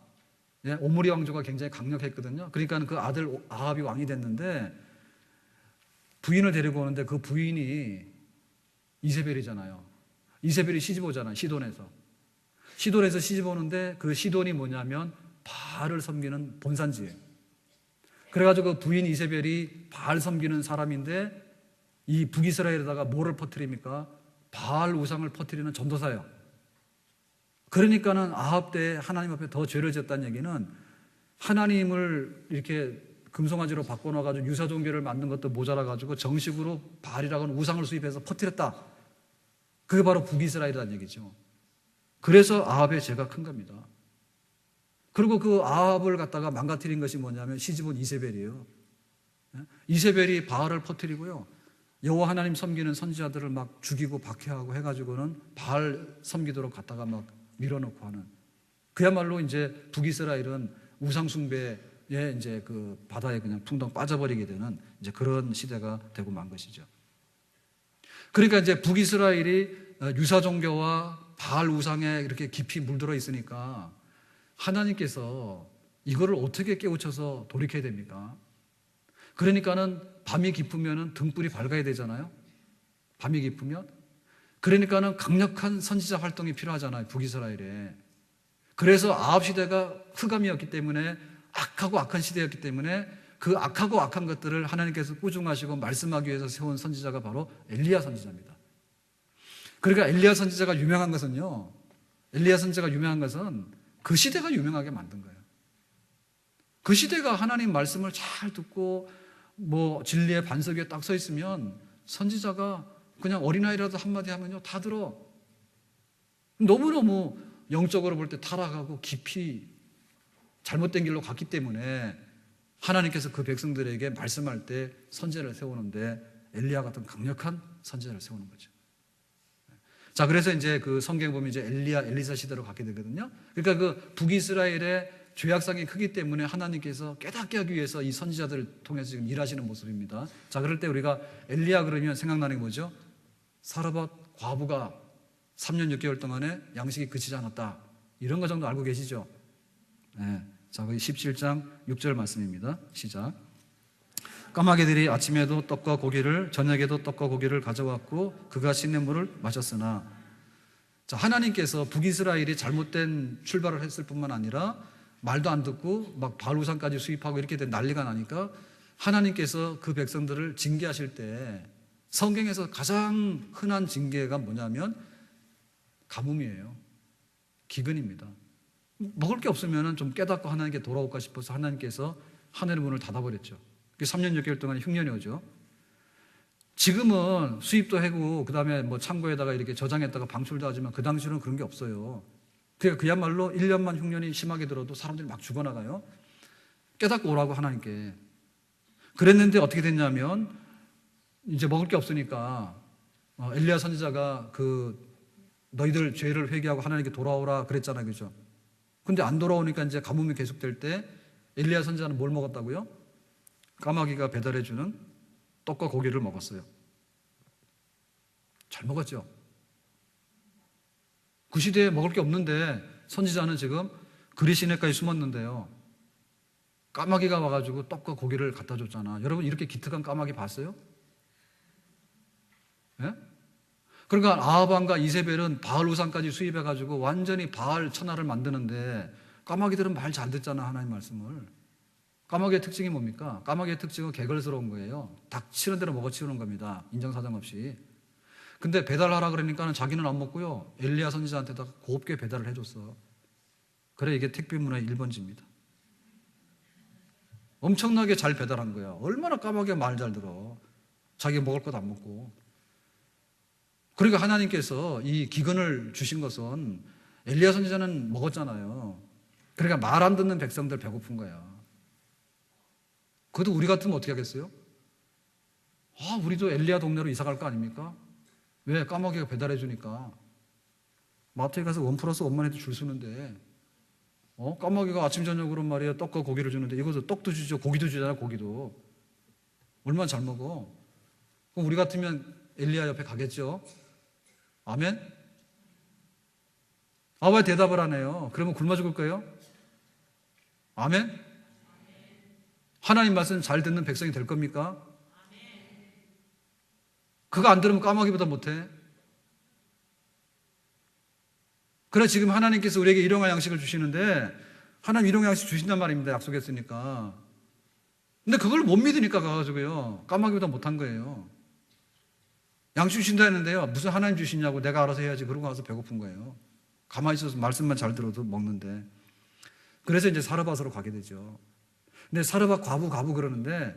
Speaker 1: 오므리 왕조가 굉장히 강력했거든요. 그러니까 그 아들 아합이 왕이 됐는데 부인을 데리고 오는데 그 부인이 이세벨이잖아요. 이세벨이 시집 오잖아요, 시돈에서 시집 오는데 그 시돈이 뭐냐면 바알을 섬기는 본산지예요. 그래가지고 그 부인 이세벨이 바알 섬기는 사람인데 이 북이스라엘에다가 뭐를 퍼뜨립니까? 바알 우상을 퍼뜨리는 전도사예요. 그러니까는 아합 때 하나님 앞에 더 죄를 지었다는 얘기는 하나님을 이렇게 금송아지로 바꿔놔가지고 유사종교를 만든 것도 모자라가지고 정식으로 바알이라고 하는 우상을 수입해서 퍼뜨렸다. 그게 바로 북이스라엘이라는 얘기죠. 그래서 아합의 죄가 큰 겁니다. 그리고 그 아합을 갖다가 망가뜨린 것이 뭐냐면 시집온 이세벨이에요. 이세벨이 바알을 퍼뜨리고요, 여호와 하나님 섬기는 선지자들을 막 죽이고 박해하고 해가지고는 바알 섬기도록 갖다가 막 밀어넣고 하는, 그야말로 이제 북이스라엘은 우상숭배에 이제 그 바다에 그냥 퉁덩 빠져버리게 되는 이제 그런 시대가 되고 만 것이죠. 그러니까 이제 북이스라엘이 유사종교와 바알 우상에 이렇게 깊이 물들어 있으니까 하나님께서 이거를 어떻게 깨우쳐서 돌이켜야 됩니까? 그러니까는 밤이 깊으면은 등불이 밝아야 되잖아요. 밤이 깊으면. 그러니까는 강력한 선지자 활동이 필요하잖아요, 북이스라엘에. 그래서 아합 시대가 흑암이었기 때문에, 악하고 악한 시대였기 때문에 그 악하고 악한 것들을 하나님께서 꾸중하시고 말씀하기 위해서 세운 선지자가 바로 엘리야 선지자입니다. 그러니까 엘리야 선지자가 유명한 것은 그 시대가 유명하게 만든 거예요. 그 시대가 하나님 말씀을 잘 듣고 뭐 진리의 반석 위에 딱 서 있으면 선지자가 그냥 어린아이라도 한마디 하면요 다 들어. 너무너무 영적으로 볼 때 타락하고 깊이 잘못된 길로 갔기 때문에 하나님께서 그 백성들에게 말씀할 때 선지자를 세우는데 엘리야 같은 강력한 선지자를 세우는 거죠. 자, 그래서 이제 그 성경 보면 이제 엘리사 시대로 가게 되거든요. 그러니까 그 북이스라엘의 죄악성이 크기 때문에 하나님께서 깨닫게 하기 위해서 이 선지자들을 통해서 지금 일하시는 모습입니다. 자, 그럴 때 우리가 엘리야 그러면 생각나는 게 뭐죠? 사르밧 과부가 3년 6개월 동안에 양식이 그치지 않았다. 이런 거 정도 알고 계시죠? 네. 자, 거기 17장 6절 말씀입니다. 시작. 까마귀들이 아침에도 떡과 고기를, 저녁에도 떡과 고기를 가져왔고 그가 시냇물을 마셨으나. 자, 하나님께서 북이스라엘이 잘못된 출발을 했을 뿐만 아니라 말도 안 듣고 막 바알 우상까지 수입하고 이렇게 된 난리가 나니까 하나님께서 그 백성들을 징계하실 때 성경에서 가장 흔한 징계가 뭐냐면 가뭄이에요. 기근입니다. 먹을 게 없으면 좀 깨닫고 하나님께 돌아올까 싶어서 하나님께서 하늘의 문을 닫아버렸죠. 3년 6개월 동안 흉년이 오죠. 지금은 수입도 하고 그다음에 뭐 창고에다가 이렇게 저장했다가 방출도 하지만 그 당시는 그런 게 없어요. 그러니까 그야말로 1년만 흉년이 심하게 들어도 사람들이 막 죽어나가요. 깨닫고 오라고 하나님께. 그랬는데 어떻게 됐냐면 이제 먹을 게 없으니까 엘리야 선지자가 너희들 죄를 회개하고 하나님께 돌아오라 그랬잖아요. 그죠? 근데 안 돌아오니까 이제 가뭄이 계속될 때 엘리야 선지자는 뭘 먹었다고요? 까마귀가 배달해주는 떡과 고기를 먹었어요. 잘 먹었죠? 그 시대에 먹을 게 없는데 선지자는 지금 그리 시내까지 숨었는데요. 까마귀가 와가지고 떡과 고기를 갖다 줬잖아. 여러분 이렇게 기특한 까마귀 봤어요? 예? 그러니까 아하방과 이세벨은 바알 우상까지 수입해가지고 완전히 바알 천하를 만드는데 까마귀들은 말 잘 듣잖아, 하나님 말씀을. 까마귀의 특징이 뭡니까? 까마귀의 특징은 개걸스러운 거예요. 닥치는 대로 먹어치우는 겁니다. 인정사정 없이. 근데 배달하라 그러니까는 자기는 안 먹고요. 엘리야 선지자한테다가 곱게 배달을 해줬어. 그래, 이게 택배 문화의 1번지입니다. 엄청나게 잘 배달한 거야. 얼마나 까마귀가 말 잘 들어. 자기가 먹을 것 안 먹고. 그러니까 하나님께서 이 기근을 주신 것은 엘리야 선지자는 먹었잖아요. 그러니까 말 안 듣는 백성들 배고픈 거야. 그것도 우리 같으면 어떻게 하겠어요? 우리도 엘리야 동네로 이사 갈 거 아닙니까? 왜? 까마귀가 배달해 주니까. 마트에 가서 1+1만 해도 줄 서는데 까마귀가 아침 저녁으로 말이야 떡과 고기를 주는데 이것도 떡도 주죠, 고기도 주잖아. 고기도 얼마나 잘 먹어. 그럼 우리 같으면 엘리야 옆에 가겠죠. 아멘? 왜 대답을 안 해요? 그러면 굶어 죽을 거예요? 아멘? 하나님 말씀 잘 듣는 백성이 될 겁니까? 그거 안 들으면 까마귀보다 못해. 그래, 지금 하나님께서 우리에게 일용할 양식을 주시는데 하나님 일용할 양식 주신단 말입니다. 약속했으니까. 근데 그걸 못 믿으니까 가가지고요 까마귀보다 못한 거예요. 양식 주신다 했는데요, 무슨 하나님 주시냐고 내가 알아서 해야지 그러고 가서 배고픈 거예요. 가만히 있어서 말씀만 잘 들어도 먹는데. 그래서 이제 사르밧으로 가게 되죠. 근데 사르밧 과부 그러는데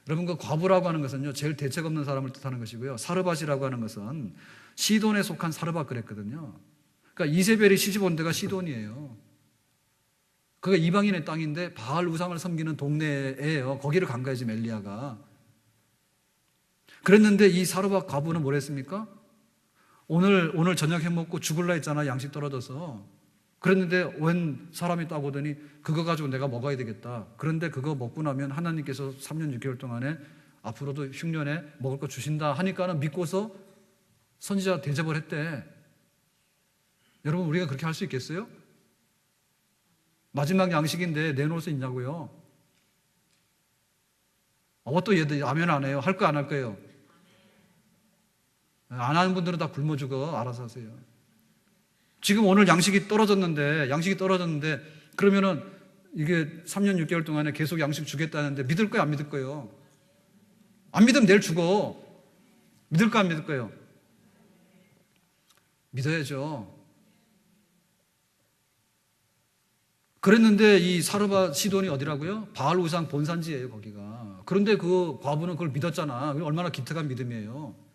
Speaker 1: 여러분, 그 과부라고 하는 것은요 제일 대책 없는 사람을 뜻하는 것이고요, 사르밧이라고 하는 것은 시돈에 속한 사르밧 그랬거든요. 그러니까 이세벨이 시집 온 데가 시돈이에요. 그게 이방인의 땅인데 바알 우상을 섬기는 동네예요. 거기를 간 거예요 지금 엘리야가. 그랬는데 이 사르밧 과부는 뭘 했습니까? 오늘 저녁 해먹고 죽을라 했잖아, 양식 떨어져서. 그랬는데 웬 사람이 딱 오더니 그거 가지고 내가 먹어야 되겠다. 그런데 그거 먹고 나면 하나님께서 3년 6개월 동안에 앞으로도 흉년에 먹을 거 주신다 하니까는 믿고서 선지자 대접을 했대. 여러분, 우리가 그렇게 할 수 있겠어요? 마지막 양식인데 내놓을 수 있냐고요? 또 얘들 아멘 안 해요? 할 거 안 할 거예요? 안 하는 분들은 다 굶어 죽어. 알아서 하세요. 지금 오늘 양식이 떨어졌는데 그러면은 이게 3년 6개월 동안에 계속 양식 주겠다는데 믿을 거예요, 안 믿을 거예요? 안 믿으면 내일 죽어. 믿을 거 안 믿을 거예요? 믿어야죠. 그랬는데 이 사르밧 시돈이 어디라고요? 바알 우상 본산지예요, 거기가. 그런데 그 과부는 그걸 믿었잖아. 얼마나 기특한 믿음이에요.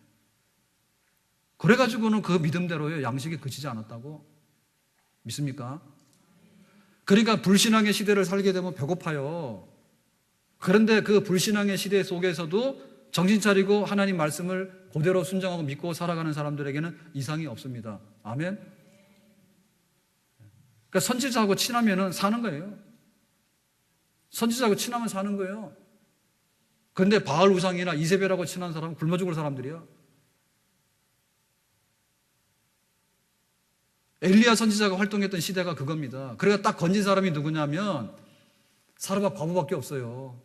Speaker 1: 그래가지고는 그 믿음대로요 양식이 그치지 않았다고. 믿습니까? 그러니까 불신앙의 시대를 살게 되면 배고파요. 그런데 그 불신앙의 시대 속에서도 정신 차리고 하나님 말씀을 그대로 순종하고 믿고 살아가는 사람들에게는 이상이 없습니다. 아멘? 그러니까 선지자하고 친하면 사는 거예요. 선지자하고 친하면 사는 거예요. 그런데 바알 우상이나 이세벨하고 친한 사람은 굶어 죽을 사람들이야. 엘리야 선지자가 활동했던 시대가 그겁니다. 그래가 딱 건진 사람이 누구냐면 사르밧 과부밖에 없어요.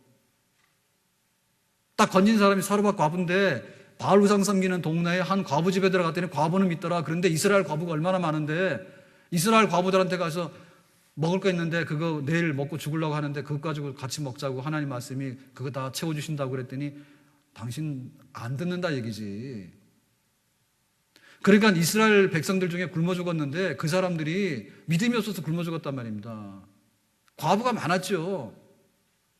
Speaker 1: 딱 건진 사람이 사르밧 과부인데 바알 우상 섬기는 동네에 한 과부 집에 들어갔더니 과부는 믿더라. 그런데 이스라엘 과부가 얼마나 많은데 이스라엘 과부들한테 가서 먹을 거 있는데 그거 내일 먹고 죽으려고 하는데 그거 가지고 같이 먹자고 하나님 말씀이 그거 다 채워주신다고 그랬더니 당신 안 듣는다 얘기지. 그러니까 이스라엘 백성들 중에 굶어 죽었는데 그 사람들이 믿음이 없어서 굶어 죽었단 말입니다. 과부가 많았죠.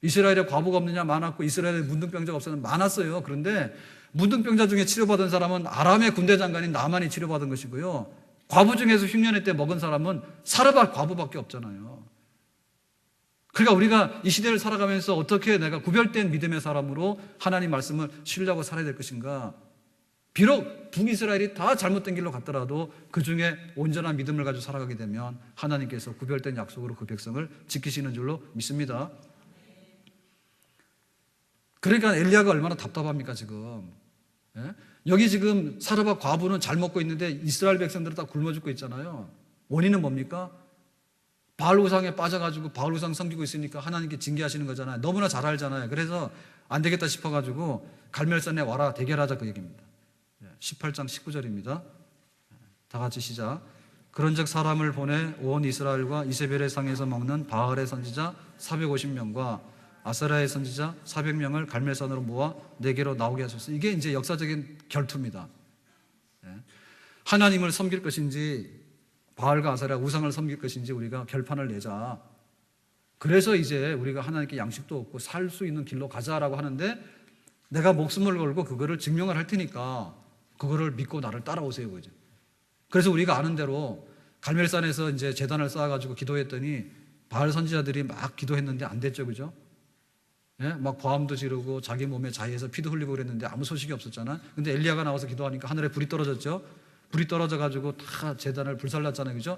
Speaker 1: 이스라엘에 과부가 없느냐? 많았고, 이스라엘에 문둥병자가 없었느냐? 많았어요. 그런데 문둥병자 중에 치료받은 사람은 아람의 군대 장관인 나만이 치료받은 것이고요. 과부 중에서 흉년의 때 먹은 사람은 사르밧 과부밖에 없잖아요. 그러니까 우리가 이 시대를 살아가면서 어떻게 내가 구별된 믿음의 사람으로 하나님 말씀을 신뢰하고 살아야 될 것인가? 비록 북이스라엘이 다 잘못된 길로 갔더라도 그 중에 온전한 믿음을 가지고 살아가게 되면 하나님께서 구별된 약속으로 그 백성을 지키시는 줄로 믿습니다. 그러니까 엘리야가 얼마나 답답합니까 지금. 예? 여기 지금 사르밧 과부는 잘 먹고 있는데 이스라엘 백성들은 다 굶어 죽고 있잖아요. 원인은 뭡니까? 바알 우상에 빠져가지고 바알 우상 섬기고 있으니까 하나님께 징계하시는 거잖아요. 너무나 잘 알잖아요. 그래서 안 되겠다 싶어가지고 갈멜산에 와라 대결하자 그 얘기입니다. 18장 19절입니다. 다 같이 시작. 그런즉 사람을 보내 온 이스라엘과 이세벨의 상에서 먹는 바알의 선지자 450명과 아세라의 선지자 400명을 갈멜산으로 모아 내게로 나오게 하셨어요. 이게 이제 역사적인 결투입니다. 하나님을 섬길 것인지 바알과 아세라 우상을 섬길 것인지 우리가 결판을 내자. 그래서 이제 우리가 하나님께 양식도 얻고 살 수 있는 길로 가자라고 하는데 내가 목숨을 걸고 그거를 증명을 할 테니까 그거를 믿고 나를 따라오세요. 그죠? 그래서 우리가 아는 대로 갈멜산에서 이제 제단을 쌓아가지고 기도했더니 바알 선지자들이 막 기도했는데 안 됐죠. 그죠? 예? 막 고함도 지르고 자기 몸에 자의해서 피도 흘리고 그랬는데 아무 소식이 없었잖아. 근데 엘리야가 나와서 기도하니까 하늘에 불이 떨어졌죠. 불이 떨어져가지고 다 제단을 불살랐잖아요. 그죠?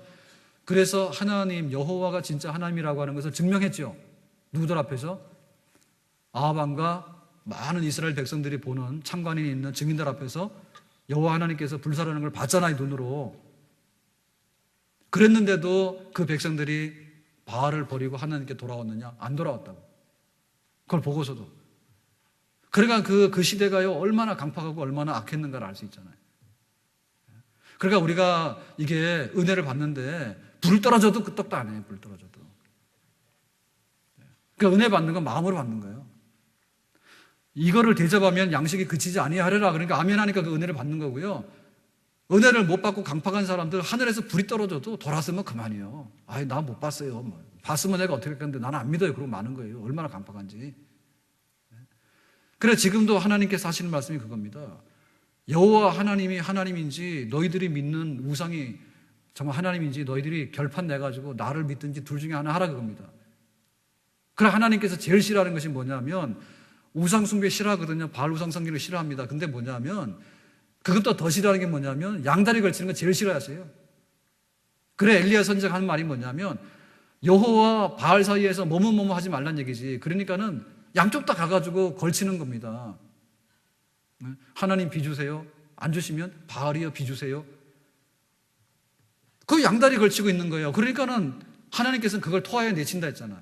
Speaker 1: 그래서 하나님, 여호와가 진짜 하나님이라고 하는 것을 증명했죠. 누구들 앞에서? 아합 왕과 많은 이스라엘 백성들이 보는 참관인이 있는 증인들 앞에서 여호와 하나님께서 불사르는 걸 봤잖아요. 눈으로. 그랬는데도 그 백성들이 바알을 버리고 하나님께 돌아왔느냐? 안 돌아왔다고. 그걸 보고서도. 그러니까 그 시대가요, 얼마나 강팍하고 얼마나 악했는가를 알 수 있잖아요. 그러니까 우리가 이게 은혜를 받는데 불 떨어져도 끄떡도 안 해요. 불 떨어져도. 그러니까 은혜 받는 건 마음으로 받는 거예요. 이거를 대접하면 양식이 그치지 아니하리라. 그러니까 아멘 하니까 그 은혜를 받는 거고요. 은혜를 못 받고 강팍한 사람들 하늘에서 불이 떨어져도 돌아서면 그만이에요. 아이, 나 못 봤어요. 뭐. 봤으면 내가 어떻게 했겠는데 나는 안 믿어요. 그러고 마는 거예요. 얼마나 강팍한지. 그래 지금도 하나님께서 하시는 말씀이 그겁니다. 여호와 하나님이 하나님인지 너희들이 믿는 우상이 정말 하나님인지 너희들이 결판 내가지고 나를 믿든지 둘 중에 하나 하라 그겁니다. 그래 하나님께서 제일 싫어하는 것이 뭐냐면 우상 숭배 싫어하거든요. 바알 우상 섬기는 거 싫어합니다. 근데 뭐냐면 그것도 더 싫어하는 게 뭐냐면 양다리 걸치는 거 제일 싫어하세요. 그래 엘리야 선지자가 하는 말이 뭐냐면 여호와 바알 사이에서 뭐뭐 하지 말란 얘기지. 그러니까는 양쪽 다 가가지고 걸치는 겁니다. 하나님 비주세요. 안 주시면 바알이요 비주세요. 그 양다리 걸치고 있는 거예요. 그러니까는 하나님께서는 그걸 토하에 내친다 했잖아요.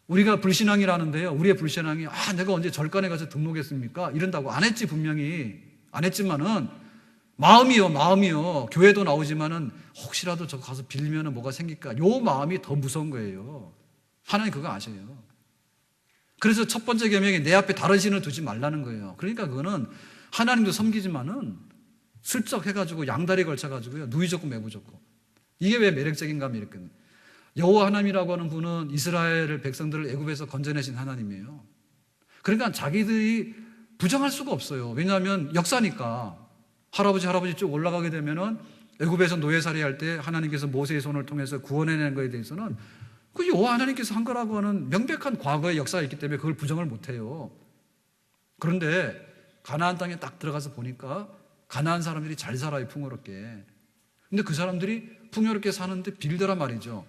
Speaker 1: 우리가 불신앙이라는데요. 우리의 불신앙이 내가 언제 절간에 가서 등록했습니까? 이런다고 안 했지 분명히. 안 했지만은 마음이요. 교회도 나오지만은 혹시라도 저 가서 빌면은 뭐가 생길까? 요 마음이 더 무서운 거예요. 하나님 그거 아셔요. 그래서 첫 번째 계명이 내 앞에 다른 신을 두지 말라는 거예요. 그러니까 그거는 하나님도 섬기지만은 슬쩍 해가지고 양다리 걸쳐가지고요. 누이 줬고 매부 줬고. 이게 왜 매력적인가 하면 이렇게. 여호와 하나님이라고 하는 분은 이스라엘 백성들을 애굽에서 건져내신 하나님이에요. 그러니까 자기들이 부정할 수가 없어요. 왜냐하면 역사니까. 할아버지 쭉 올라가게 되면은 애굽에서 노예살이 할 때 하나님께서 모세의 손을 통해서 구원해낸 거에 대해서는 그 여호와 하나님께서 한 거라고 하는 명백한 과거의 역사가 있기 때문에 그걸 부정을 못해요. 그런데 가나안 땅에 딱 들어가서 보니까 가나안 사람들이 잘 살아요. 풍요롭게. 근데 그 사람들이 풍요롭게 사는데 빌더란 말이죠.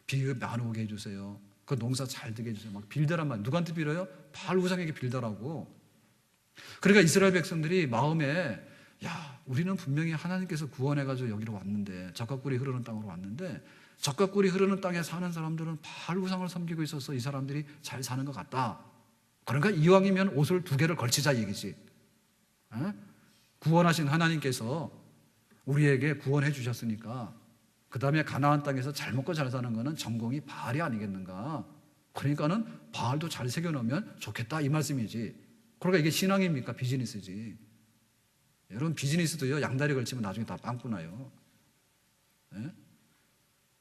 Speaker 1: 비읍 많이 오게 해주세요. 그 농사 잘 되게 해주세요. 막 빌더란 말. 누구한테 빌어요? 바알 우상에게 빌더라고. 그러니까 이스라엘 백성들이 마음에 우리는 분명히 하나님께서 구원해가지고 여기로 왔는데 젖과 꿀이 흐르는 땅으로 왔는데 젖과 꿀이 흐르는 땅에 사는 사람들은 바알 우상을 섬기고 있어서 이 사람들이 잘 사는 것 같다. 그러니까 이왕이면 옷을 2개를 걸치자 얘기지. 구원하신 하나님께서 우리에게 구원해 주셨으니까 그 다음에 가나안 땅에서 잘 먹고 잘 사는 거는 전공이 바알이 아니겠는가. 그러니까는 바알도 잘 새겨놓으면 좋겠다 이 말씀이지. 그러니까 이게 신앙입니까? 비즈니스지. 여러분 비즈니스도요, 양다리 걸치면 나중에 다 빵꾸 나요. 예?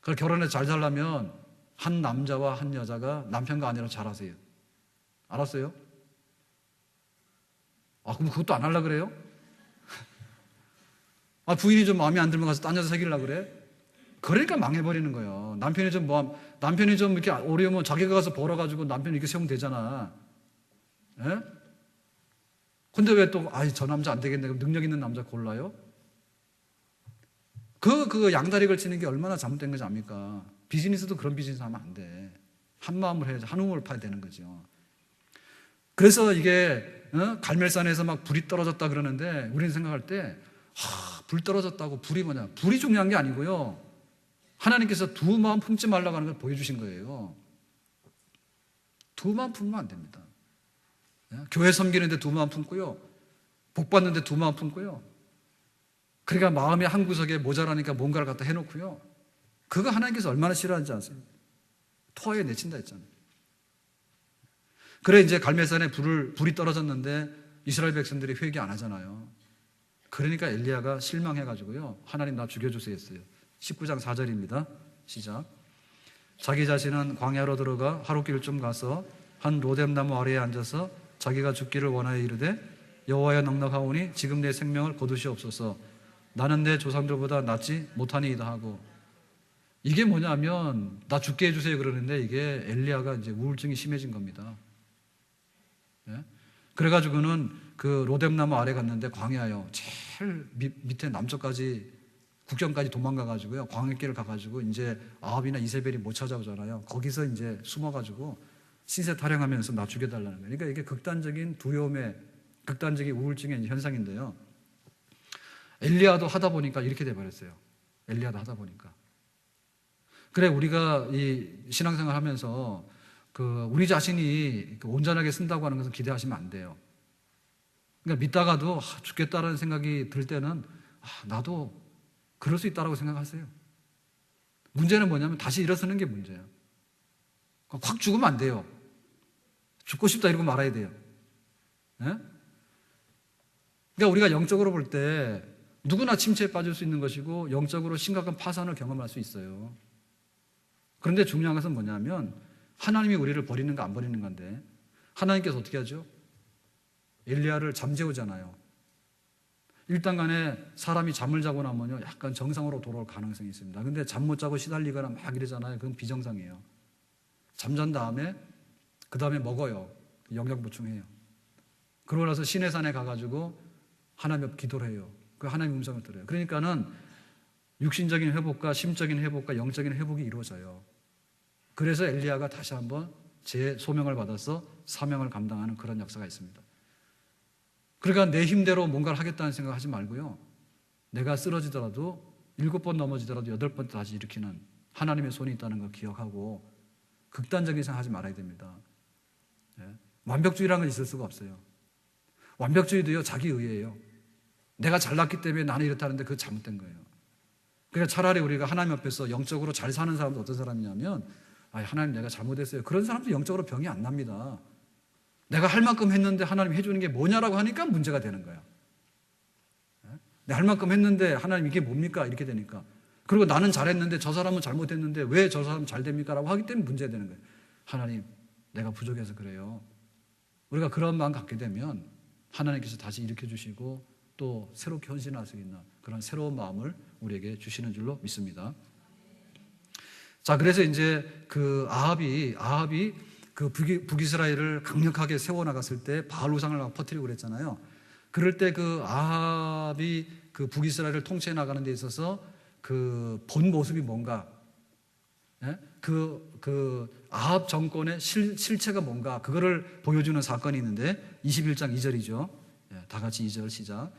Speaker 1: 그걸 결혼해서 잘 살려면 한 남자와 한 여자가 남편과 아내로 잘하세요. 알았어요? 그럼 그것도 안 하려고 그래요? 부인이 좀 마음에 안 들면 가서 딴 여자 사귀려고 그래? 그러니까 망해버리는 거예요. 남편이 좀 이렇게 어려우면 자기가 가서 벌어가지고 남편이 이렇게 세우면 되잖아. 예? 근데 왜 또, 저 남자 안 되겠네. 그럼 능력 있는 남자 골라요? 그 양다리 걸치는 게 얼마나 잘못된 건지 압니까? 비즈니스도 그런 비즈니스 하면 안 돼. 한 마음을 해야지, 한 우물 파야 되는 거죠. 그래서 이게, 갈멜산에서 막 불이 떨어졌다 그러는데, 우리는 생각할 때, 불 떨어졌다고 불이 뭐냐? 불이 중요한 게 아니고요. 하나님께서 두 마음 품지 말라고 하는 걸 보여주신 거예요. 두 마음 품으면 안 됩니다. 교회 섬기는데 두 마음 품고요. 복 받는데 두 마음 품고요. 그러니까 마음의 한 구석에 모자라니까 뭔가를 갖다 해놓고요. 그거 하나님께서 얼마나 싫어하는지 아세요? 토하에 내친다 했잖아요. 그래 이제 갈멜산에 불이 떨어졌는데 이스라엘 백성들이 회개 안 하잖아요. 그러니까 엘리야가 실망해가지고요. 하나님 나 죽여주세요 했어요. 19장 4절입니다. 시작. 자기 자신은 광야로 들어가 하룻길 좀 가서 한 로뎀나무 아래에 앉아서 자기가 죽기를 원하여 이르되 여호와여 넉넉하오니 지금 내 생명을 거두시옵소서. 나는 내 조상들보다 낫지 못하니이다 하고. 이게 뭐냐면 나 죽게 해주세요 그러는데 이게 엘리야가 이제 우울증이 심해진 겁니다. 예? 그래가지고는 그 로뎀나무 아래 갔는데 광야요. 제일 밑에 남쪽까지 국경까지 도망가가지고요. 광야길을 가가지고 이제 아합이나 이세벨이 못 찾아오잖아요. 거기서 이제 숨어가지고 신세 타령하면서 나 죽여달라는 거예요. 그러니까 이게 극단적인 두려움의, 극단적인 우울증의 현상인데요. 엘리야도 하다 보니까 이렇게 돼버렸어요. 엘리야도 하다 보니까. 그래 우리가 이 신앙생활 하면서 우리 자신이 온전하게 쓴다고 하는 것은 기대하시면 안 돼요. 그러니까 믿다가도 죽겠다라는 생각이 들 때는 나도 그럴 수 있다라고 생각하세요. 문제는 뭐냐면 다시 일어서는 게 문제예요. 확 죽으면 안 돼요. 죽고 싶다 이러고 말아야 돼요. 네? 그러니까 우리가 영적으로 볼 때 누구나 침체에 빠질 수 있는 것이고 영적으로 심각한 파산을 경험할 수 있어요. 그런데 중요한 것은 뭐냐면 하나님이 우리를 버리는가 안 버리는 건데 하나님께서 어떻게 하죠? 엘리야를 잠재우잖아요. 일단 간에 사람이 잠을 자고 나면요 약간 정상으로 돌아올 가능성이 있습니다. 근데 잠 못 자고 시달리거나 막 이러잖아요. 그건 비정상이에요. 잠잔 다음에 그 다음에 먹어요. 영양 보충해요. 그러고 나서 시내산에 가가지고 하나님 앞 기도를 해요. 그 하나님 음성을 들어요. 그러니까는 육신적인 회복과 심적인 회복과 영적인 회복이 이루어져요. 그래서 엘리야가 다시 한번 제 소명을 받아서 사명을 감당하는 그런 역사가 있습니다. 그러니까 내 힘대로 뭔가를 하겠다는 생각하지 말고요. 내가 쓰러지더라도 7번 넘어지더라도 8번 다시 일으키는 하나님의 손이 있다는 걸 기억하고 극단적인 생각하지 말아야 됩니다. 완벽주의라는 건 있을 수가 없어요. 완벽주의도요 자기 의예요. 내가 잘났기 때문에 나는 이렇다는데 그거 잘못된 거예요. 그러니까 차라리 우리가 하나님 앞에서 영적으로 잘 사는 사람도 어떤 사람이냐면 하나님 내가 잘못했어요. 그런 사람도 영적으로 병이 안 납니다. 내가 할 만큼 했는데 하나님 해주는 게 뭐냐라고 하니까 문제가 되는 거예요. 내가 할 만큼 했는데 하나님 이게 뭡니까? 이렇게 되니까. 그리고 나는 잘했는데 저 사람은 잘못했는데 왜 저 사람은 잘 됩니까? 라고 하기 때문에 문제가 되는 거예요. 하나님 내가 부족해서 그래요. 우리가 그런 마음 갖게 되면 하나님께서 다시 일으켜주시고 또 새롭게 헌신할 수 있는 그런 새로운 마음을 우리에게 주시는 줄로 믿습니다. 자, 그래서 이제 그 아합이 그 북이스라엘을 강력하게 세워나갔을 때 바알 우상을 막 퍼뜨리고 그랬잖아요. 그럴 때 그 아합이 그 북이스라엘을 통치해 나가는 데 있어서 그 본 모습이 뭔가, 그 아합 정권의 실체가 뭔가, 그거를 보여주는 사건이 있는데 21장 2절이죠. 다 같이 2절 시작.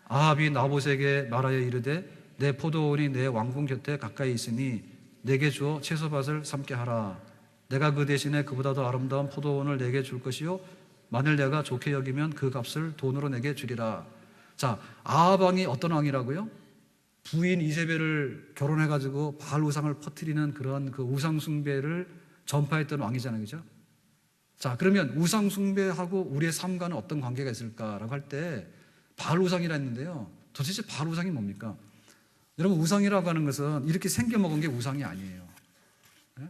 Speaker 1: 아합이 나봇에게 말하여 이르되 내 포도원이 내 왕궁 곁에 가까이 있으니 내게 주어 채소밭을 삼게 하라. 내가 그 대신에 그보다 더 아름다운 포도원을 내게 줄 것이요 만일 내가 좋게 여기면 그 값을 돈으로 내게 주리라. 자, 아합 왕이 어떤 왕이라고요? 부인 이세벨을 결혼해가지고 바알 우상을 퍼뜨리는 그런 그 우상 숭배를 전파했던 왕이잖아요, 그죠? 자, 그러면 우상 숭배하고 우리의 삶과는 어떤 관계가 있을까라고 할 때 바알 우상이라 했는데요. 도대체 바알 우상이 뭡니까? 여러분, 우상이라고 하는 것은 이렇게 생겨먹은 게 우상이 아니에요. 네?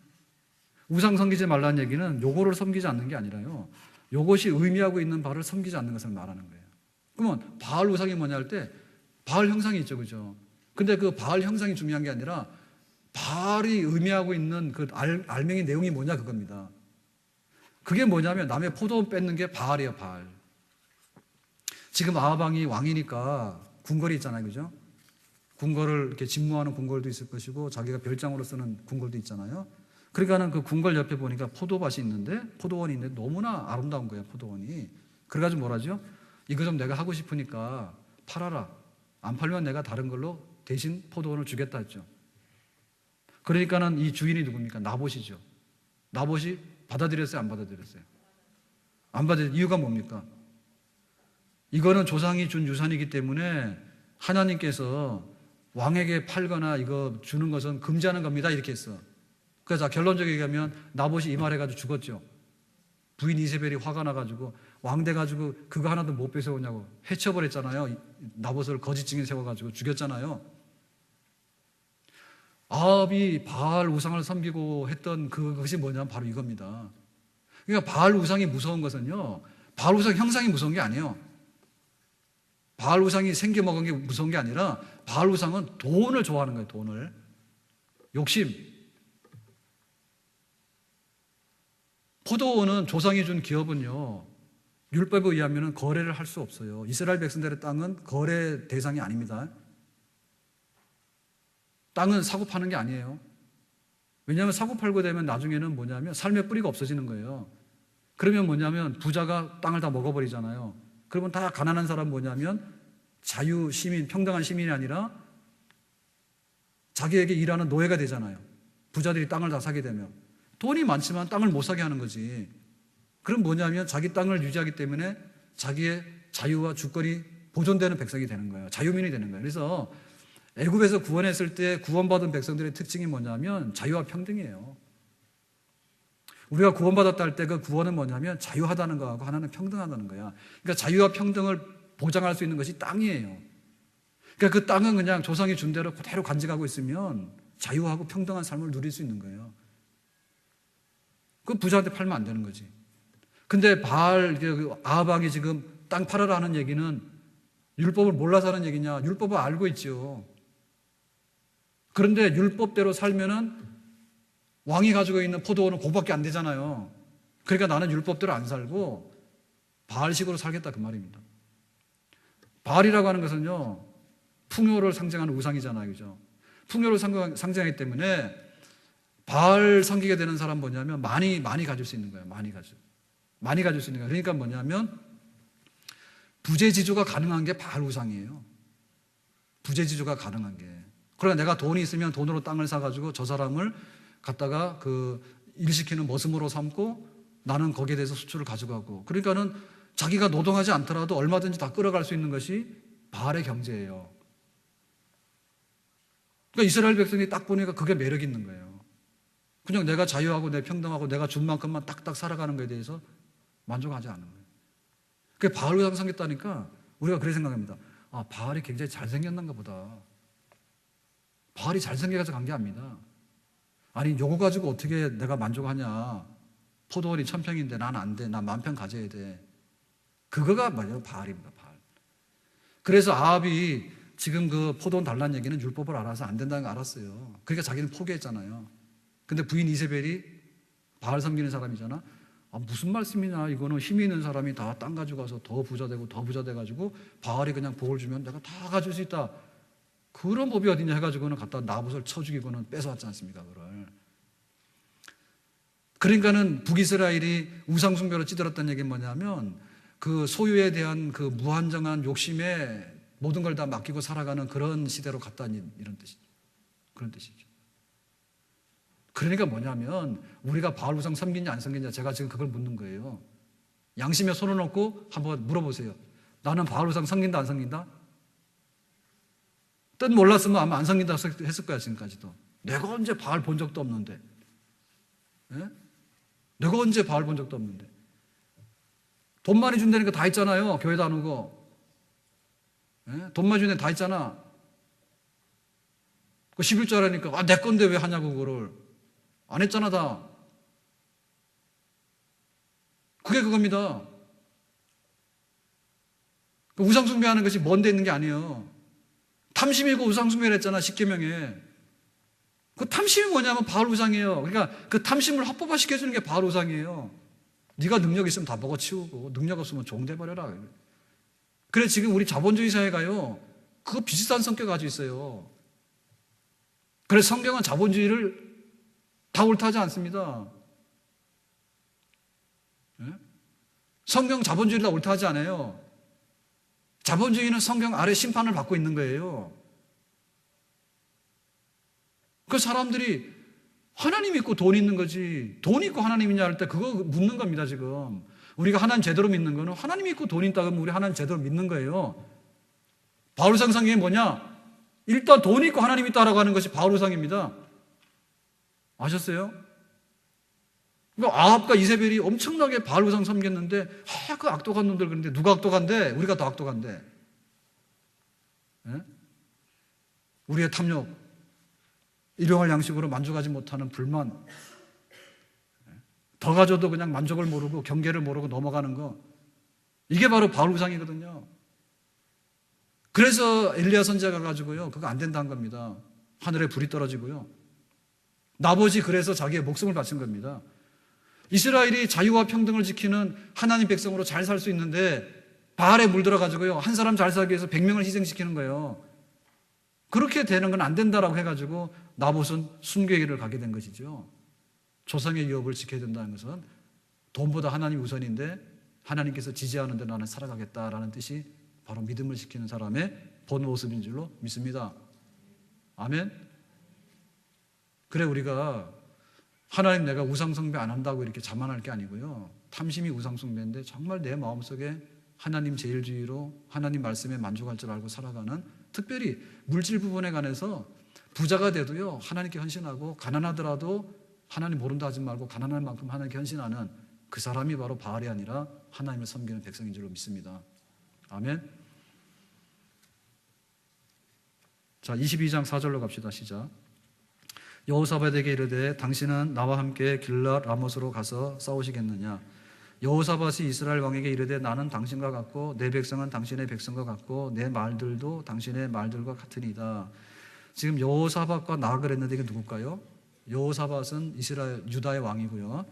Speaker 1: 우상 섬기지 말라는 얘기는 요거를 섬기지 않는 게 아니라요. 요것이 의미하고 있는 바를 섬기지 않는 것을 말하는 거예요. 그러면 바알 우상이 뭐냐 할 때 바알 형상이 있죠, 그죠? 근데 그 바알 형상이 중요한 게 아니라 바알이 의미하고 있는 그 알맹이 내용이 뭐냐 그겁니다. 그게 뭐냐면 남의 포도원 뺏는 게 바알이에요, 바알. 지금 아합 왕이 왕이니까 궁궐이 있잖아요, 그죠? 궁궐을 이렇게 집무하는 궁궐도 있을 것이고 자기가 별장으로 쓰는 궁궐도 있잖아요. 그러니까는 그 궁궐 옆에 보니까 포도밭이 있는데 포도원이 있는데 너무나 아름다운 거예요, 포도원이. 그래가지고 뭐라죠? 이거 좀 내가 하고 싶으니까 팔아라. 안 팔면 내가 다른 걸로 대신 포도원을 주겠다 했죠. 그러니까는 이 주인이 누굽니까? 나봇이죠. 나봇이 받아들였어요, 안 받아들였어요? 안 받아들였어요. 이유가 뭡니까? 이거는 조상이 준 유산이기 때문에 하나님께서 왕에게 팔거나 이거 주는 것은 금지하는 겁니다, 이렇게 했어. 그래서 결론적으로 얘기하면 나봇이 이 말해가지고 죽었죠. 부인 이세벨이 화가 나가지고 왕 돼가지고 그거 하나도 못 뺏어오냐고 해쳐버렸잖아요. 나봇을 거짓 증인 세워가지고 죽였잖아요. 아합이 바알 우상을 섬기고 했던 그것이 뭐냐면 바로 이겁니다. 그러니까 바알 우상이 무서운 것은요, 바알 우상 형상이 무서운 게 아니에요. 바알 우상이 생겨먹은 게 무서운 게 아니라 바알 우상은 돈을 좋아하는 거예요, 돈을. 욕심. 포도원은 조상이 준 기업은요, 율법에 의하면 거래를 할 수 없어요. 이스라엘 백성들의 땅은 거래 대상이 아닙니다. 땅은 사고 파는 게 아니에요. 왜냐하면 사고 팔고 되면 나중에는 뭐냐면 삶의 뿌리가 없어지는 거예요. 그러면 뭐냐면 부자가 땅을 다 먹어버리잖아요. 그러면 다 가난한 사람 뭐냐면 자유 시민, 평등한 시민이 아니라 자기에게 일하는 노예가 되잖아요. 부자들이 땅을 다 사게 되면. 돈이 많지만 땅을 못 사게 하는 거지. 그럼 뭐냐면 자기 땅을 유지하기 때문에 자기의 자유와 주권이 보존되는 백성이 되는 거예요. 자유민이 되는 거예요. 그래서 애굽에서 구원했을 때 구원받은 백성들의 특징이 뭐냐면 자유와 평등이에요. 우리가 구원받았다 할 때 그 구원은 뭐냐면 자유하다는 거하고 하나는 평등하다는 거야. 그러니까 자유와 평등을 보장할 수 있는 것이 땅이에요. 그러니까 그 땅은 그냥 조상이 준 대로 그대로 간직하고 있으면 자유하고 평등한 삶을 누릴 수 있는 거예요. 그 부자한테 팔면 안 되는 거지. 근데 아합 왕이 지금 땅 팔아라 하는 얘기는 율법을 몰라서 하는 얘기냐? 율법을 알고 있죠. 그런데 율법대로 살면은 왕이 가지고 있는 포도원은 그거밖에 안 되잖아요. 그러니까 나는 율법대로 안 살고 바알식으로 살겠다 그 말입니다. 바알이라고 하는 것은요, 풍요를 상징하는 우상이잖아요, 그죠? 풍요를 상징하기 때문에 바알 섬기게 되는 사람 뭐냐면 많이 가질 수 있는 거예요. 많이 가질 수 있는 거예요. 그러니까 뭐냐면 부재지주가 가능한 게 바알 우상이에요. 부재지주가 가능한 게. 그러니까 내가 돈이 있으면 돈으로 땅을 사가지고 저 사람을 갖다가 그 일시키는 머슴으로 삼고 나는 거기에 대해서 수출을 가져가고, 그러니까는 자기가 노동하지 않더라도 얼마든지 다 끌어갈 수 있는 것이 바알의 경제예요. 그러니까 이스라엘 백성이 딱 보니까 그게 매력 있는 거예요. 그냥 내가 자유하고 내 평등하고 내가 준 만큼만 딱딱 살아가는 것에 대해서 만족하지 않는 거예요. 그게 바알 우상 섬겼다니까 우리가 그렇게 생각합니다. 아, 바알이 굉장히 잘생겼는가 보다. 바알이 잘생겨서 간 게 아닙니다. 아니, 요거 가지고 어떻게 내가 만족하냐. 포도원이 1000평인데 난 안 돼. 난 10,000평 가져야 돼. 그거가 뭐냐면 바알입니다, 바알. 그래서 아합이 지금 그 포도원 달라는 얘기는 율법을 알아서 안 된다는 거 알았어요. 그러니까 자기는 포기했잖아요. 근데 부인 이세벨이 바알 섬기는 사람이잖아. 아, 무슨 말씀이냐. 이거는 힘이 있는 사람이 다 땅 가지고 가서 더 부자 되고 더 부자 돼가지고 바알이 그냥 복을 주면 내가 다 가질 수 있다. 그런 법이 어디냐 해가지고는 갖다 나봇을 쳐 죽이고는 뺏어왔지 않습니까, 그걸. 그러니까는 북이스라엘이 우상숭배로 찌들었다는 얘기는 뭐냐면 그 소유에 대한 그 무한정한 욕심에 모든 걸 다 맡기고 살아가는 그런 시대로 갔다는 이런 뜻이죠. 그런 뜻이죠. 그러니까 뭐냐면 우리가 바알 우상 섬기냐 안 섬기냐 제가 지금 그걸 묻는 거예요. 양심에 손을 얹고 한번 물어보세요. 나는 바알 우상 섬긴다 안 섬긴다? 뜻 몰랐으면 아마 안 섬긴다고 했을 거야, 지금까지도. 내가 언제 바알 본 적도 없는데. 예? 내가 언제 바알 본 적도 없는데. 돈 많이 준다니까 다 있잖아요. 교회도 안 오고. 예? 돈 많이 준다니까 다 있잖아. 그 11조라니까 내 건데 왜 하냐고 그거를. 안 했잖아 다. 그게 그겁니다. 우상숭배하는 것이 먼데 있는 게 아니에요. 탐심이고 우상숭배를 했잖아, 십계명에. 그 탐심이 뭐냐면 바알 우상이에요. 그러니까 그 탐심을 합법화시켜주는 게 바알 우상이에요. 네가 능력 있으면 다 먹어치우고 능력 없으면 종돼버려라. 그래 지금 우리 자본주의 사회가요, 그거 비슷한 성격 가지고 있어요. 그래서 성경은 자본주의를 다 옳다하지 않습니다. 성경 자본주의를 다 옳다하지 않아요. 자본주의는 성경 아래 심판을 받고 있는 거예요. 그 사람들이 하나님 있고 돈 있는 거지, 돈 있고 하나님 있냐 할 때 그거 묻는 겁니다. 지금 우리가 하나님 제대로 믿는 거는 하나님 있고 돈 있다 그러면 우리 하나님 제대로 믿는 거예요. 바울상 성경이 뭐냐? 일단 돈 있고 하나님 있다라고 하는 것이 바울상입니다. 아셨어요? 그러니까 아합과 이세벨이 엄청나게 바울상 섬겼는데 그 악독한 놈들. 그런데 누가 악독한데? 우리가 더 악독한데. 예? 우리의 탐욕, 일용할 양식으로 만족하지 못하는 불만, 더 가져도 그냥 만족을 모르고 경계를 모르고 넘어가는 거, 이게 바로 바울상이거든요. 그래서 엘리야 선지자가 가지고요, 그거 안 된다는 겁니다. 하늘에 불이 떨어지고요. 나봇이 그래서 자기의 목숨을 바친 겁니다. 이스라엘이 자유와 평등을 지키는 하나님 백성으로 잘 살 수 있는데 바알에 물들어가지고요, 한 사람 잘 살기 위해서 100명을 희생시키는 거예요. 그렇게 되는 건 안 된다라고 해가지고 나봇은 순교의 길을 가게 된 것이죠. 조상의 유업을 지켜야 된다는 것은 돈보다 하나님이 우선인데 하나님께서 지지하는데 나는 살아가겠다라는 뜻이 바로 믿음을 지키는 사람의 본 모습인 줄로 믿습니다. 아멘. 그래 우리가 하나님 내가 우상숭배 안 한다고 이렇게 자만할 게 아니고요, 탐심이 우상숭배인데 정말 내 마음속에 하나님 제일주의로 하나님 말씀에 만족할 줄 알고 살아가는, 특별히 물질 부분에 관해서 부자가 돼도요 하나님께 헌신하고, 가난하더라도 하나님 모른다 하지 말고 가난한 만큼 하나님께 헌신하는 그 사람이 바로 바알이 아니라 하나님을 섬기는 백성인 줄로 믿습니다. 아멘. 자, 22장 4절로 갑시다. 시작. 여호사밧에게 이르되 당신은 나와 함께 길랏 라못으로 가서 싸우시겠느냐? 여호사밧이 이스라엘 왕에게 이르되 나는 당신과 같고 내 백성은 당신의 백성과 같고 내 말들도 당신의 말들과 같으니이다. 지금 여호사밧과 나아가 했는데 이게 누굴까요? 여호사밧은 이스라엘 유다의 왕이고요,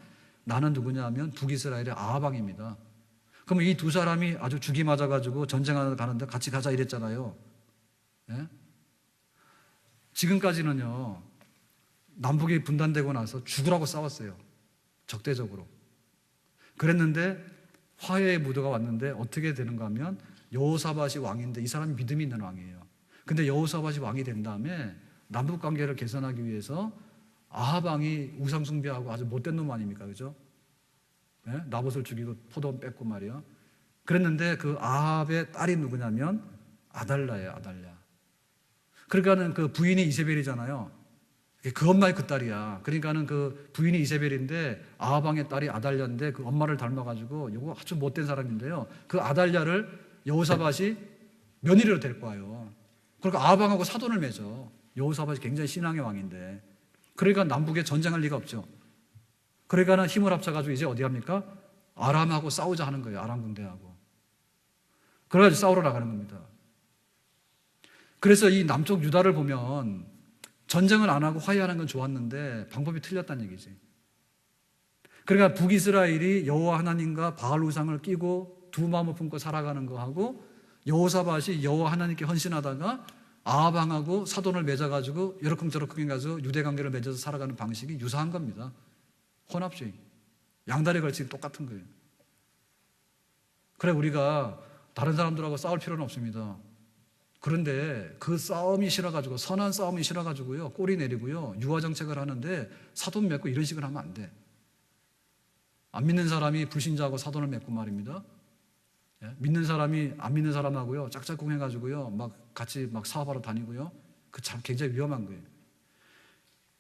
Speaker 1: 나는 누구냐 하면 북이스라엘의 아합 왕입니다. 그럼 이 두 사람이 아주 죽이 맞아가지고 전쟁하러 가는데 같이 가자 이랬잖아요. 예? 지금까지는요 남북이 분단되고 나서 죽으라고 싸웠어요. 적대적으로. 그랬는데 화해의 무드가 왔는데 어떻게 되는가 하면 여호사밧이 왕인데 이 사람이 믿음이 있는 왕이에요. 근데 여호사밧이 왕이 된 다음에 남북 관계를 개선하기 위해서 아합 왕이 우상 숭배하고 아주 못된 놈 아닙니까? 그죠? 네? 나봇을 죽이고 포도원 뺏고 말이야. 그랬는데 그 아합의 딸이 누구냐면 아달랴예요. 아달랴. 그러니까는 그 부인이 이세벨이잖아요. 그 엄마의 그 딸이야. 그러니까는 그 부인이 이세벨인데 아합 왕의 딸이 아달랴인데 그 엄마를 닮아가지고 이거 아주 못된 사람인데요, 그 아달랴를 여호사밧이 며느리로 데리고 와요. 그러니까 아합 왕하고 사돈을 맺어. 여호사밧이 굉장히 신앙의 왕인데. 그러니까 남북에 전쟁할 리가 없죠. 그러니까는 힘을 합쳐가지고 이제 어디 합니까? 아람하고 싸우자 하는 거예요. 아람 군대하고. 그래가지고 싸우러 나가는 겁니다. 그래서 이 남쪽 유다를 보면 전쟁을 안 하고 화해하는 건 좋았는데 방법이 틀렸다는 얘기지. 그러니까 북이스라엘이 여호와 하나님과 바알 우상을 끼고 두 마음을 품고 살아가는 거하고, 여호사밧이 여호와 하나님께 헌신하다가 아합 왕하고 사돈을 맺어가지고 여러쿵저러쿵 해가지고 유대관계를 맺어서 살아가는 방식이 유사한 겁니다. 혼합주의. 양다리 걸치기 똑같은 거예요. 그래 우리가 다른 사람들하고 싸울 필요는 없습니다. 그런데 그 싸움이 싫어가지고, 선한 싸움이 싫어가지고요 꼬리 내리고요 유화정책을 하는데 사돈 맺고 이런 식으로 하면 안 돼. 안 믿는 사람이 불신자하고 사돈을 맺고 말입니다, 예? 믿는 사람이 안 믿는 사람하고요 짝짝꿍 해가지고요 막 같이 막 사업하러 다니고요. 그 참 굉장히 위험한 거예요.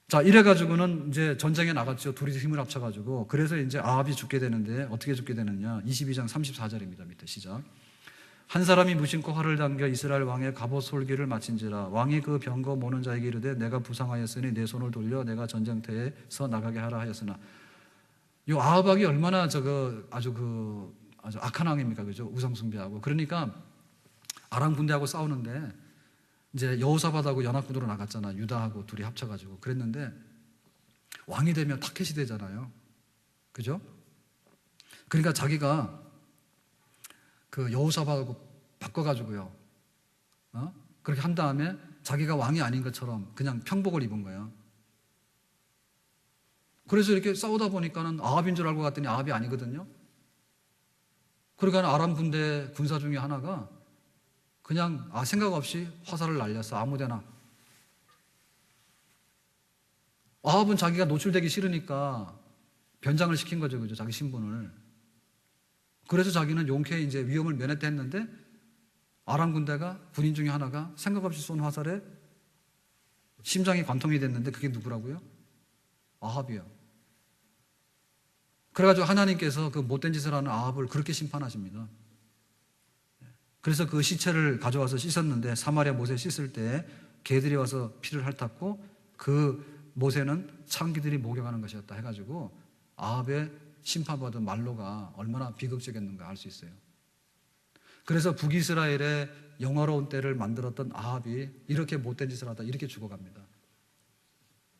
Speaker 1: 자, 이래가지고는 이제 전쟁에 나갔죠. 둘이 힘을 합쳐가지고. 그래서 이제 아합이 죽게 되는데 어떻게 죽게 되느냐. 22장 34절입니다. 밑에 시작. 한 사람이 무심코 활을 당겨 이스라엘 왕의 갑옷 솔기를 마친지라. 왕이 그 병거 모는 자에게 이르되 내가 부상하였으니 내 손을 돌려 내가 전쟁터에서 나가게 하라 하였으나. 요 아합이 얼마나 아주 악한 왕입니까? 그죠? 우상숭배하고. 그러니까 아람 군대하고 싸우는데 이제 여호사밧하고 연합군으로 나갔잖아. 유다하고 둘이 합쳐가지고 그랬는데 왕이 되면 타켓이 되잖아요. 그죠? 그러니까 자기가 그 여호사밧하고 바꿔가지고요. 그렇게 한 다음에 자기가 왕이 아닌 것처럼 그냥 평복을 입은 거예요. 그래서 이렇게 싸우다 보니까는 아합인 줄 알고 갔더니 아합이 아니거든요. 그러니까 아람 군대 군사 중에 하나가 그냥 생각 없이 화살을 날렸어. 아무데나. 아합은 자기가 노출되기 싫으니까 변장을 시킨 거죠. 그죠? 자기 신분을. 그래서 자기는 용케 이제 위험을 면했다 했는데 아람 군대가 군인 중에 하나가 생각 없이 쏜 화살에 심장이 관통이 됐는데 그게 누구라고요? 아합이요. 그래가지고 하나님께서 그 못된 짓을 하는 아합을 그렇게 심판하십니다. 그래서 그 시체를 가져와서 씻었는데 사마리아 못에 씻을 때 개들이 와서 피를 핥았고 그 못에는 창기들이 목욕하는 것이었다 해가지고 아합의 심판받은 말로가 얼마나 비극적이었는가 알 수 있어요. 그래서 북이스라엘의 영화로운 때를 만들었던 아합이 이렇게 못된 짓을 하다 이렇게 죽어갑니다.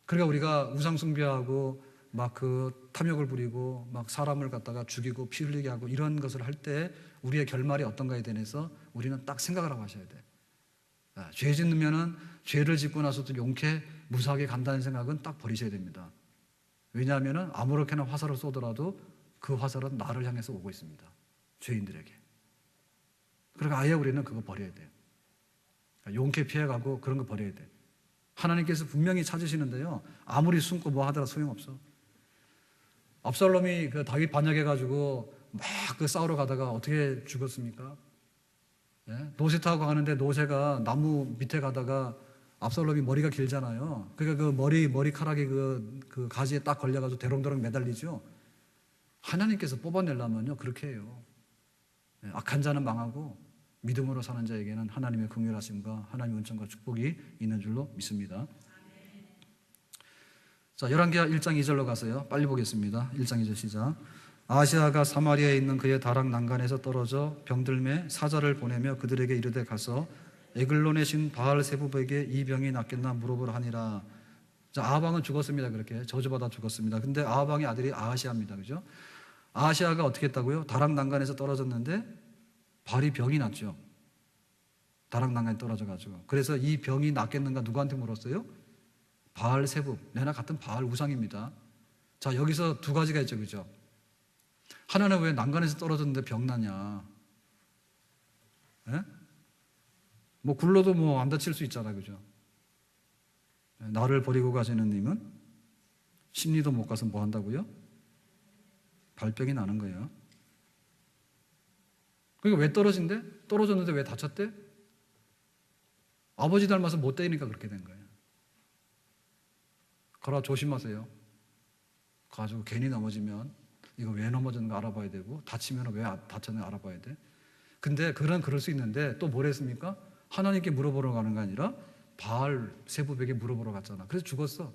Speaker 1: 그러니까 우리가 우상숭배하고 막 그 탐욕을 부리고 막 사람을 갖다가 죽이고 피 흘리게 하고 이런 것을 할 때 우리의 결말이 어떤가에 대해서 우리는 딱 생각을 하고 하셔야 돼. 죄 짓으면은 죄를 짓고 나서도 용케 무사하게 간다는 생각은 딱 버리셔야 됩니다. 왜냐하면은 아무렇게나 화살을 쏘더라도 그 화살은 나를 향해서 오고 있습니다. 죄인들에게. 그러니까 아예 우리는 그거 버려야 돼요. 용케 피해가고 그런 거 버려야 돼. 하나님께서 분명히 찾으시는데요. 아무리 숨고 뭐 하더라도 소용없어. 압살롬이 그 다윗 반역해가지고 막 그 싸우러 가다가 어떻게 죽었습니까? 예? 노새 타고 가는데 노새가 나무 밑에 가다가 압살롬이 머리가 길잖아요. 그러니까 그 머리카락이 그 가지에 딱 걸려가지고 대롱대롱 매달리죠. 하나님께서 뽑아내려면요 그렇게 해요. 예? 악한 자는 망하고 믿음으로 사는 자에게는 하나님의 긍휼하심과 하나님의 은총과 축복이 있는 줄로 믿습니다. 자, 열왕기하 1장 2절로 가세요. 빨리 보겠습니다. 1장 2절 시작. 아시아가 사마리아에 있는 그의 다락 난간에서 떨어져 병들매 사자를 보내며 그들에게 이르되 가서 에글론의 신 바알세붑에게 이 병이 낫겠나 물어보라 하니라. 자, 아합 왕은 죽었습니다. 그렇게 저주받아 죽었습니다. 근데 아합 왕의 아들이 아하시아입니다. 그죠? 아하시아가 어떻게 했다고요? 다락 난간에서 떨어졌는데 바알이 병이 났죠. 다락 난간에 떨어져 가지고. 그래서 이 병이 낫겠는가 누구한테 물었어요? 바알세붑, 내나 같은 바알 우상입니다. 자, 여기서 두 가지가 있죠. 그죠? 하나는 왜 난간에서 떨어졌는데 병나냐? 예? 뭐 굴러도 뭐 안 다칠 수 있잖아. 그죠? 나를 버리고 가시는 님은 심리도 못 가서 뭐 한다고요? 발병이 나는 거예요. 그러니까 왜 떨어진대? 떨어졌는데 왜 다쳤대? 아버지 닮아서 못 되니까 그렇게 된 거예요. 그러나 조심하세요. 가지고 괜히 넘어지면 이거 왜 넘어졌는가 알아봐야 되고 다치면 왜 다쳤는가 알아봐야 돼. 근데 그럴 수 있는데 또 뭐랬습니까? 하나님께 물어보러 가는 게 아니라 바알세붑에게 물어보러 갔잖아. 그래서 죽었어.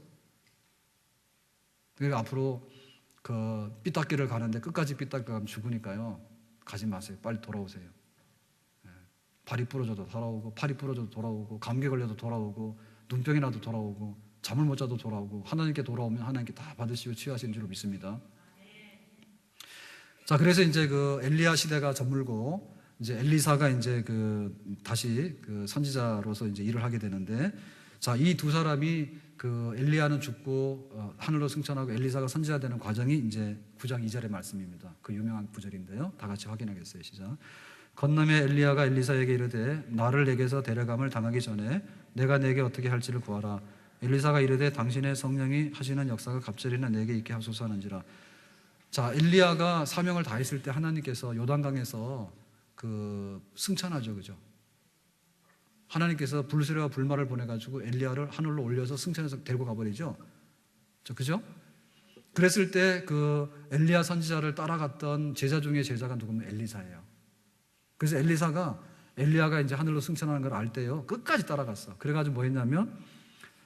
Speaker 1: 그러니까 앞으로 그 삐딱기를 가는데 끝까지 삐딱기 가면 죽으니까요. 가지 마세요. 빨리 돌아오세요. 발이 부러져도 돌아오고 팔이 부러져도 돌아오고 감기 걸려도 돌아오고 눈병이 나도 돌아오고 잠을 못 자도 돌아오고 하나님께 돌아오면 하나님께 다 받으시고 치유하시는 줄로 믿습니다. 자, 그래서 이제 그 엘리야 시대가 저물고 이제 엘리사가 이제 다시 선지자로서 이제 일을 하게 되는데, 자, 이 두 사람이 엘리야는 죽고 하늘로 승천하고 엘리사가 선지자 되는 과정이 이제 9장 2절의 말씀입니다. 그 유명한 구절인데요. 다 같이 확인하겠어요. 시작. 건너매 엘리야가 엘리사에게 이르되 나를 내게서 데려감을 당하기 전에 내가 내게 어떻게 할지를 구하라. 엘리사가 이르되 당신의 성령이 하시는 역사가 갑절이나 내게 있게 하소서 하는지라. 자, 엘리야가 사명을 다했을 때 하나님께서 요단강에서 승천하죠, 그죠? 하나님께서 불수레와 불말을 보내가지고 엘리야를 하늘로 올려서 승천해서 데리고 가버리죠, 그죠? 그랬을 때 그 엘리야 선지자를 따라갔던 제자 중에 제자가 누구면 엘리사예요. 그래서 엘리야가 이제 하늘로 승천하는 걸 알 때요, 끝까지 따라갔어. 그래가지고 뭐 했냐면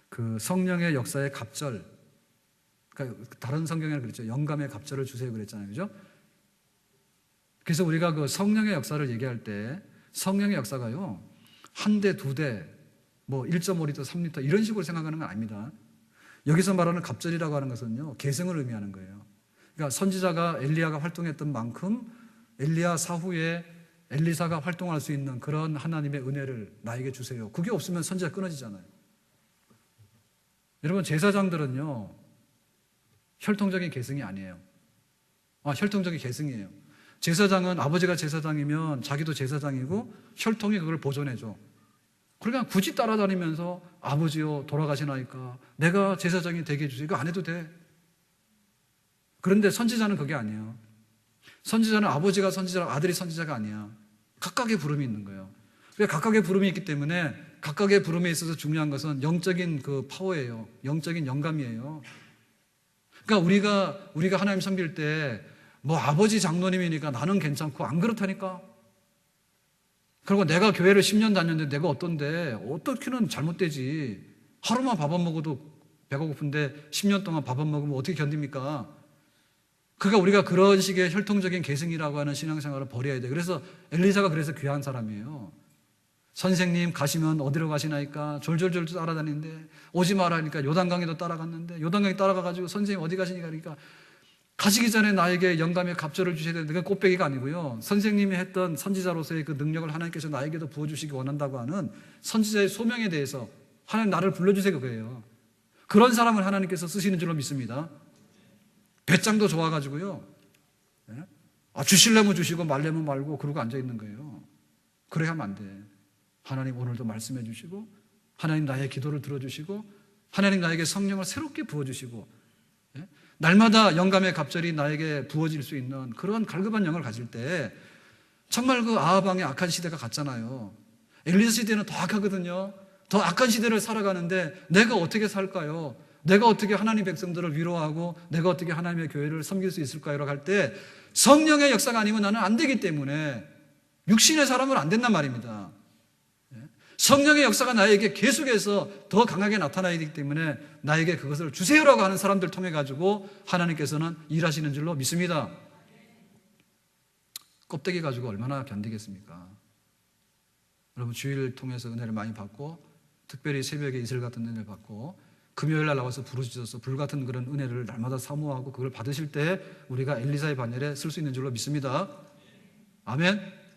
Speaker 1: 그 성령의 역사의 갑절, 그러니까 다른 성경에는 그랬죠, 영감의 갑절을 주세요 그랬잖아요, 그죠? 그래서 우리가 그 성령의 역사를 얘기할 때 성령의 역사가요, 한 대, 두 대, 뭐 1.5리터, 3리터 이런 식으로 생각하는 건 아닙니다. 여기서 말하는 갑절이라고 하는 것은요, 계승을 의미하는 거예요. 그러니까 선지자가 엘리야가 활동했던 만큼 엘리야 사후에 엘리사가 활동할 수 있는 그런 하나님의 은혜를 나에게 주세요. 그게 없으면 선지자 끊어지잖아요. 여러분, 제사장들은요, 혈통적인 계승이 아니에요. 혈통적인 계승이에요. 제사장은 아버지가 제사장이면 자기도 제사장이고 혈통이 그걸 보존해줘. 그러니까 굳이 따라다니면서 아버지요 돌아가시나이까 내가 제사장이 되게 해주세요, 이거 안 해도 돼. 그런데 선지자는 그게 아니에요. 선지자는 아버지가 선지자고 아들이 선지자가 아니야. 각각의 부름이 있는 거예요. 각각의 부름이 있기 때문에 각각의 부름에 있어서 중요한 것은 영적인 그 파워예요. 영적인 영감이에요. 그러니까 우리가 하나님 섬길 때 뭐 아버지 장로님이니까 나는 괜찮고 안 그렇다니까. 그리고 내가 교회를 10년 다녔는데 내가 어떻게는 잘못되지. 하루만 밥 안 먹어도 배가 고픈데 10년 동안 밥 안 먹으면 어떻게 견딥니까? 그러니까 우리가 그런 식의 혈통적인 계승이라고 하는 신앙생활을 버려야 돼. 그래서 엘리사가 그래서 귀한 사람이에요. 선생님 가시면 어디로 가시나이까 졸졸졸 따라다니는데 오지 말라니까 요단강에도 따라갔는데 요단강에 따라가가지고 선생님 어디 가시니까 그러니까 가시기 전에 나에게 영감의 갑절을 주셔야 되는데 그건 꽃배기가 아니고요, 선생님이 했던 선지자로서의 그 능력을 하나님께서 나에게도 부어주시기 원한다고 하는 선지자의 소명에 대해서 하나님 나를 불러주세요 그거예요. 그런 사람을 하나님께서 쓰시는 줄로 믿습니다. 배짱도 좋아가지고요, 주시려면 주시고 말려면 말고 그러고 앉아있는 거예요. 그래야 하면 안 돼. 하나님 오늘도 말씀해 주시고 하나님 나의 기도를 들어주시고 하나님 나에게 성령을 새롭게 부어주시고 날마다 영감의 갑절이 나에게 부어질 수 있는 그런 갈급한 영을 가질 때 정말 그 아하방의 악한 시대가 갔잖아요. 엘리야 시대는 더 악하거든요. 더 악한 시대를 살아가는데 내가 어떻게 살까요? 내가 어떻게 하나님 백성들을 위로하고 내가 어떻게 하나님의 교회를 섬길 수 있을까요? 라고 할 때 성령의 역사가 아니면 나는 안 되기 때문에 육신의 사람은 안 된단 말입니다. 성령의 역사가 나에게 계속해서 더 강하게 나타나야 되기 때문에 나에게 그것을 주세요라고 하는 사람들 통해 가지고 하나님께서는 일하시는 줄로 믿습니다. 껍데기 가지고 얼마나 견디겠습니까? 여러분, 주일을 통해서 은혜를 많이 받고 특별히 새벽에 이슬 같은 은혜를 받고 금요일 날 나와서 부르짖어서 불같은 그런 은혜를 날마다 사모하고 그걸 받으실 때 우리가 엘리사의 반열에 쓸 수 있는 줄로 믿습니다. 아멘.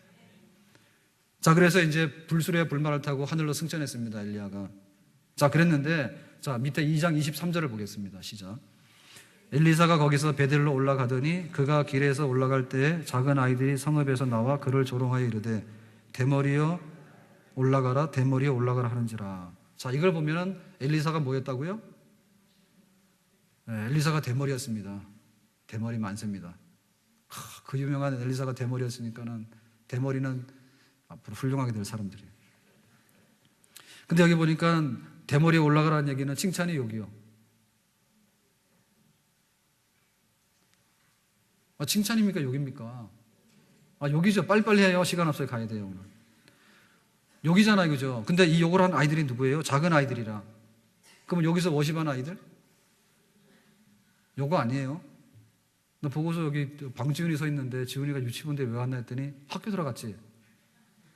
Speaker 1: 자, 그래서 이제 불수레와 불말을 타고 하늘로 승천했습니다, 엘리야가. 자, 그랬는데, 자, 밑에 2장 23절을 보겠습니다. 시작. 엘리사가 거기서 베델로 올라가더니 그가 길에서 올라갈 때 작은 아이들이 성읍에서 나와 그를 조롱하여 이르되 대머리여 올라가라, 대머리여 올라가라 하는지라. 자, 이걸 보면은 엘리사가 뭐였다고요? 네, 엘리사가 대머리였습니다. 대머리 만세입니다. 그 유명한 엘리사가 대머리였으니까는 대머리는 앞으로 훌륭하게 될 사람들이에요. 근데 여기 보니까 대머리에 올라가라는 얘기는 칭찬이 여기요. 칭찬입니까? 욕입니까? 욕이죠. 빨리빨리 해요. 시간 없어요. 가야 돼요. 오늘. 욕이잖아요. 그죠? 근데 이 욕을 한 아이들이 누구예요? 작은 아이들이라. 그러면 여기서 워십한 아이들? 요거 아니에요. 나 보고서 여기 방지훈이 서 있는데 지훈이가 유치원대 왜 왔나 했더니 학교 들어갔지.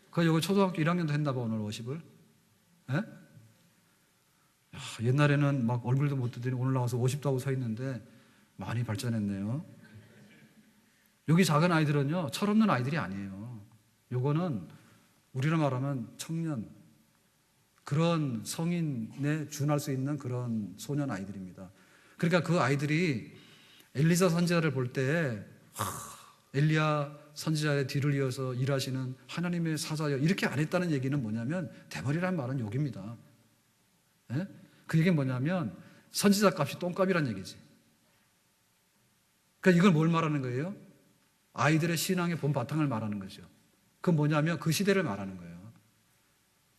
Speaker 1: 그 요거 초등학교 1학년도 했나 봐, 오늘 워십을. 예? 옛날에는 막 얼굴도 못 뜨더니 오늘 나와서 워십도 하고 서 있는데 많이 발전했네요. 여기 작은 아이들은요, 철없는 아이들이 아니에요. 요거는 우리로 말하면 청년, 그런 성인에 준할 수 있는 그런 소년 아이들입니다. 그러니까 그 아이들이 엘리사 선지자를 볼 때 엘리야 선지자의 뒤를 이어서 일하시는 하나님의 사자여 이렇게 안 했다는 얘기는 뭐냐면 대머리라는 말은 욕입니다. 예? 그 얘기는 뭐냐면 선지자 값이 똥값이란 얘기지. 그러니까 이걸 뭘 말하는 거예요? 아이들의 신앙의 본 바탕을 말하는 거죠. 그건 뭐냐면 그 시대를 말하는 거예요.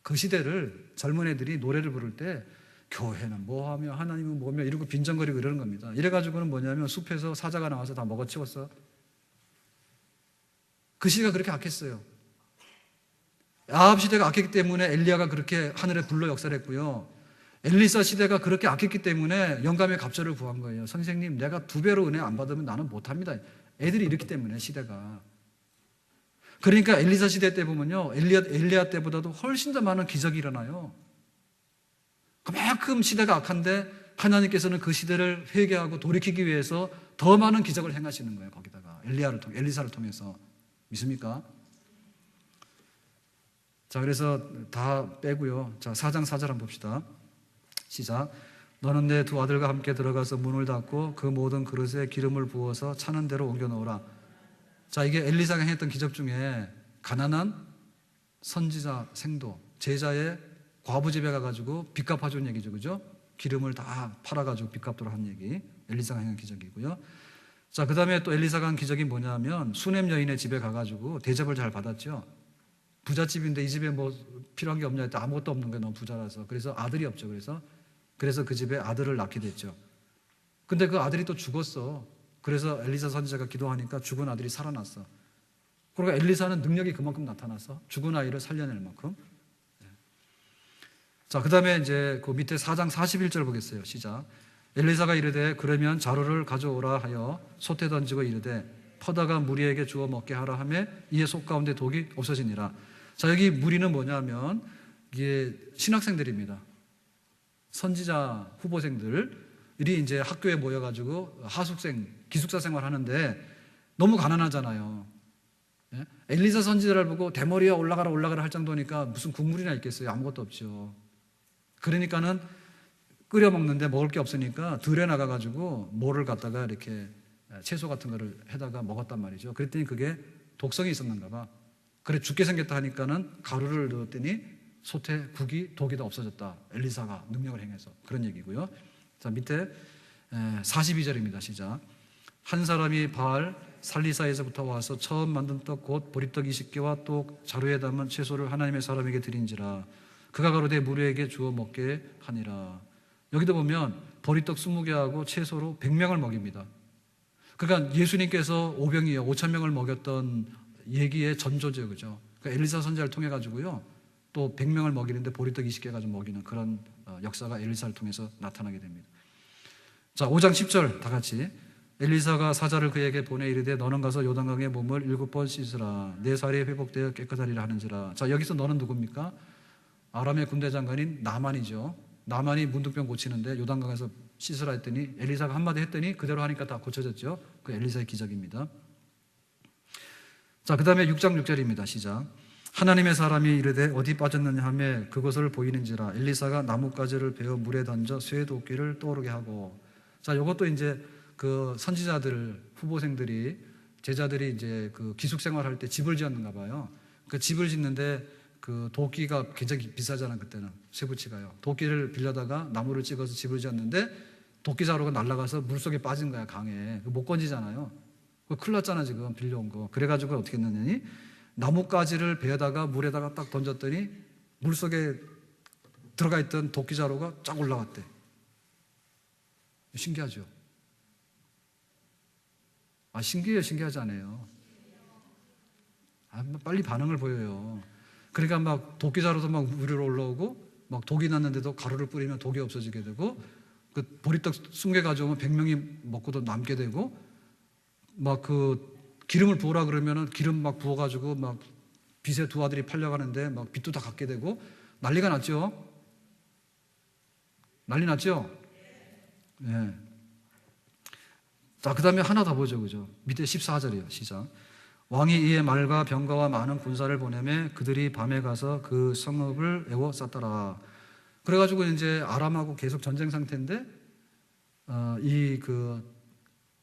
Speaker 1: 그 시대를 젊은 애들이 노래를 부를 때 교회는 뭐하며 하나님은 뭐며 이러고 빈정거리고 이러는 겁니다. 이래가지고는 뭐냐면 숲에서 사자가 나와서 다 먹어치웠어. 그 시대가 그렇게 악했어요. 아합 시대가 악했기 때문에 엘리야가 그렇게 하늘에 불로 역사를 했고요. 엘리사 시대가 그렇게 악했기 때문에 영감의 갑절을 구한 거예요. 선생님, 내가 2배로 은혜 안 받으면 나는 못합니다. 애들이 이렇기 때문에 시대가. 그러니까 엘리사 시대 때 보면요, 엘리야 때보다도 훨씬 더 많은 기적이 일어나요. 그만큼 시대가 악한데 하나님께서는 그 시대를 회개하고 돌이키기 위해서 더 많은 기적을 행하시는 거예요. 거기다가 엘리사를 통해서. 믿습니까? 자, 그래서 다 빼고요. 자, 4장 4절 한번 봅시다. 시작. 너는 내 2 아들과 함께 들어가서 문을 닫고 그 모든 그릇에 기름을 부어서 차는 대로 옮겨 놓으라. 자, 이게 엘리사가 했던 기적 중에 가난한 선지자 생도, 제자의 과부 집에 가가지고 빚 갚아준 얘기죠. 그죠? 기름을 다 팔아가지고 빚 갚도록 한 얘기. 엘리사가 한 기적이고요. 자, 그 다음에 또 엘리사가 한 기적이 뭐냐면 수넴 여인의 집에 가가지고 대접을 잘 받았죠. 부잣집인데 이 집에 뭐 필요한 게 없냐 했더니 아무것도 없는 거예요. 너무 부자라서. 그래서 아들이 없죠. 그래서 그 집에 아들을 낳게 됐죠. 근데 그 아들이 또 죽었어. 그래서 엘리사 선지자가 기도하니까 죽은 아들이 살아났어. 그러니까 엘리사는 능력이 그만큼 나타나서 죽은 아이를 살려낼 만큼. 자, 그 다음에 이제 그 밑에 4장 41절 보겠어요. 시작. 엘리사가 이르되 그러면 자루를 가져오라 하여 솥에 던지고 이르되 퍼다가 무리에게 주어 먹게 하라 하며 이에 속 가운데 독이 없어지니라. 자, 여기 무리는 뭐냐면 이게 신학생들입니다. 선지자 후보생들이 이제 학교에 모여가지고 하숙생, 기숙사 생활하는데 너무 가난하잖아요. 엘리사 선지자를 보고 대머리야 올라가라 할 정도니까 무슨 국물이나 있겠어요. 아무것도 없죠. 그러니까는 끓여 먹는데 먹을 게 없으니까 들에 나가가지고 모를 갖다가 이렇게 채소 같은 거를 해다가 먹었단 말이죠. 그랬더니 그게 독성이 있었는가 봐. 그래 죽게 생겼다 하니까는 가루를 넣었더니 솥에 국이 독이 다 없어졌다. 엘리사가 능력을 행해서. 그런 얘기고요. 자, 밑에 42절입니다. 시작. 한 사람이 바알 살리사에서부터 와서 처음 만든 떡 곧 보리떡 20개와 또 자루에 담은 채소를 하나님의 사람에게 드린지라. 그가 가로되 무리에게 주어 먹게 하니라. 여기도 보면 보리떡 20개하고 채소로 100명을 먹입니다. 그러니까 예수님께서 오병이어 5,000명을 먹였던 얘기의 전조죠. 그죠? 그러니까 엘리사 선지자를 통해 가지고요. 또 100명을 먹이는데 보리떡 20개 가지고 먹이는 그런 역사가 엘리사를 통해서 나타나게 됩니다. 자, 5장 10절 다 같이. 엘리사가 사자를 그에게 보내 이르되 너는 가서 요단강에 몸을 7번 씻으라. 내 살이 회복되어 깨끗하리라 하는지라. 자, 여기서 너는 누굽니까? 아람의 군대 장관인 나만이죠. 나만이 문둥병 고치는데 요단강에서 씻으라 했더니 엘리사가 한마디 했더니 그대로 하니까 다 고쳐졌죠. 그 엘리사의 기적입니다. 자, 그 다음에 6장 6절입니다. 시작. 하나님의 사람이 이르되 어디 빠졌느냐 하며 그것을 보이는지라. 엘리사가 나뭇가지를 베어 물에 던져 쇠 도끼를 떠오르게 하고. 자, 이것도 이제 그 선지자들 후보생들이 제자들이 이제 그 기숙 생활할 때 집을 지었는가 봐요. 그 집을 짓는데 그 도끼가 굉장히 비싸잖아요. 그때는 쇠붙이가요. 도끼를 빌려다가 나무를 찍어서 집을 지었는데 도끼 자루가 날아가서 물속에 빠진 거야. 강에. 못 건지잖아요. 큰일 났잖아 지금 빌려온 거. 그래가지고 어떻게 했느니 나뭇가지를 베어다가 물에다가 딱 던졌더니 물속에 들어가 있던 도끼 자루가 쫙 올라갔대. 신기하죠? 신기해요? 신기하지 않아요? 빨리 반응을 보여요. 그러니까 막 도끼 자루도 막 위로 올라오고 막 독이 났는데도 가루를 뿌리면 독이 없어지게 되고 그 보리떡 20개 가져오면 100명이 먹고도 남게 되고 막 그 기름을 부으라 그러면은 기름 막 부어가지고 막 빚의 2 아들이 팔려가는데 막 빚도 다 갚게 되고 난리가 났죠? 난리 났죠? 네. 자, 그 다음에 하나 더 보죠. 그죠? 밑에 14절이에요. 시작. 왕이 이에 말과 병거와 많은 군사를 보내매 그들이 밤에 가서 그 성읍을 에워쌌더라. 그래가지고 이제 아람하고 계속 전쟁 상태인데 이 그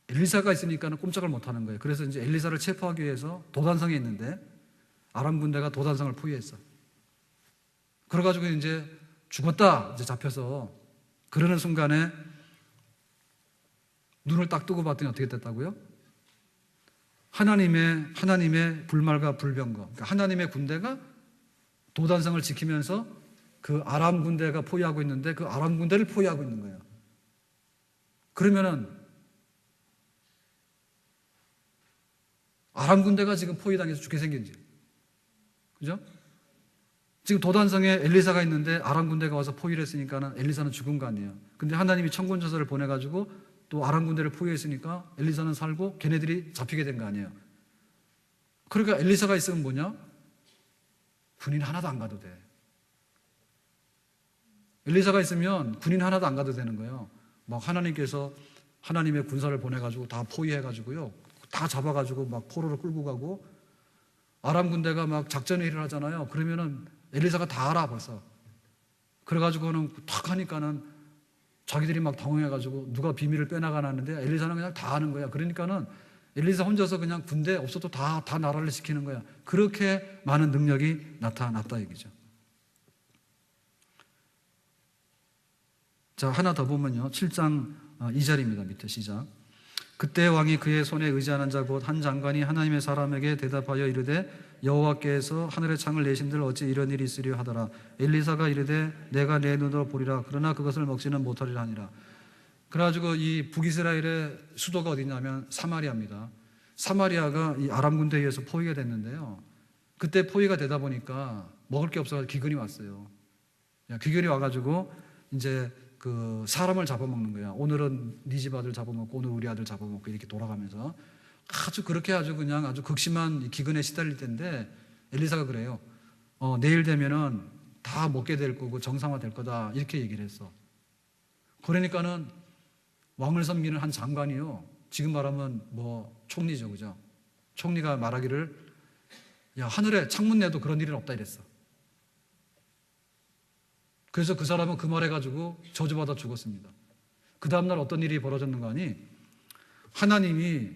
Speaker 1: 엘리사가 있으니까는 꼼짝을 못 하는 거예요. 그래서 이제 엘리사를 체포하기 위해서 도단성에 있는데 아람 군대가 도단성을 포위했어. 그래가지고 이제 죽었다 이제 잡혀서 그러는 순간에 눈을 딱 뜨고 봤더니 어떻게 됐다고요? 하나님의 불말과 불병거, 그러니까 하나님의 군대가 도단성을 지키면서 그 아람 군대가 포위하고 있는데 그 아람 군대를 포위하고 있는 거예요. 그러면은 아람 군대가 지금 포위당해서 죽게 생긴지, 그죠? 지금 도단성에 엘리사가 있는데 아람 군대가 와서 포위를 했으니까 엘리사는 죽은 거 아니에요. 근데 하나님이 천군천사를 보내가지고 또 아람 군대를 포위했으니까 엘리사는 살고 걔네들이 잡히게 된 거 아니에요. 그러니까 엘리사가 있으면 뭐냐? 군인 하나도 안 가도 돼. 엘리사가 있으면 군인 하나도 안 가도 되는 거예요. 막 하나님께서 하나님의 군사를 보내가지고 다 포위해가지고요, 다 잡아가지고 막 포로로 끌고 가고, 아람 군대가 막 작전을 일어나잖아요. 그러면은 엘리사가 다 알아 벌써. 그래가지고는 탁 하니까는 자기들이 막 당황해가지고 누가 비밀을 빼나가놨는데 엘리사는 그냥 다 아는 거야. 그러니까는 엘리사 혼자서 그냥 군대 없어도 다 나라를 지키는 거야. 그렇게 많은 능력이 나타났다 얘기죠. 자, 하나 더 보면요, 7장 2절입니다. 밑에 시작. 그때 왕이 그의 손에 의지하는 자 곧 한 장관이 하나님의 사람에게 대답하여 이르되 여호와께서 하늘의 창을 내신들 어찌 이런 일이 있으려 하더라. 엘리사가 이르되 내가 내 눈으로 보리라. 그러나 그것을 먹지는 못하리라 하니라. 그래가지고 이 북이스라엘의 수도가 어디냐면 사마리아입니다. 사마리아가 이 아람 군대에 의해서 포위가 됐는데요, 그때 포위가 되다 보니까 먹을 게 없어서 기근이 왔어요. 기근이 와가지고 이제 그 사람을 잡아먹는 거야. 오늘은 네 집 아들 잡아먹고 오늘 우리 아들 잡아먹고 이렇게 돌아가면서 아주 그렇게 아주 그냥 아주 극심한 기근에 시달릴 텐데 엘리사가 그래요. 내일 되면은 다 먹게 될 거고 정상화 될 거다 이렇게 얘기를 했어. 그러니까는 왕을 섬기는 한 장관이요, 지금 말하면 뭐 총리죠, 그죠? 총리가 말하기를 야, 하늘에 창문 내도 그런 일은 없다 이랬어. 그래서 그 사람은 그 말 해가지고 저주받아 죽었습니다. 그 다음날 어떤 일이 벌어졌는가 하니 하나님이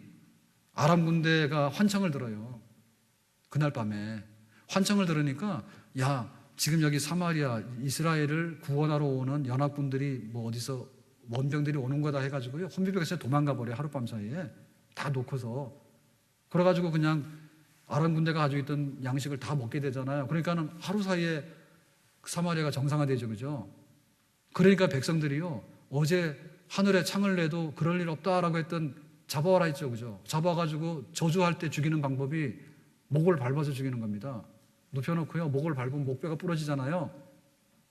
Speaker 1: 아람 군대가 환청을 들어요. 그날 밤에 환청을 들으니까 야, 지금 여기 사마리아 이스라엘을 구원하러 오는 연합군들이 뭐 어디서 원병들이 오는 거다 해가지고요, 혼비백산에 도망가 버려. 하룻밤 사이에 다 놓고서. 그래가지고 그냥 아람 군대가 가지고 있던 양식을 다 먹게 되잖아요. 그러니까는 하루 사이에 사마리아가 정상화되죠, 그죠? 그러니까 백성들이요, 어제 하늘에 창을 내도 그럴 일 없다라고 했던 잡아와라 했죠, 그죠? 잡아가지고 저주할 때 죽이는 방법이 목을 밟아서 죽이는 겁니다. 눕혀놓고요, 목을 밟으면 목뼈가 부러지잖아요.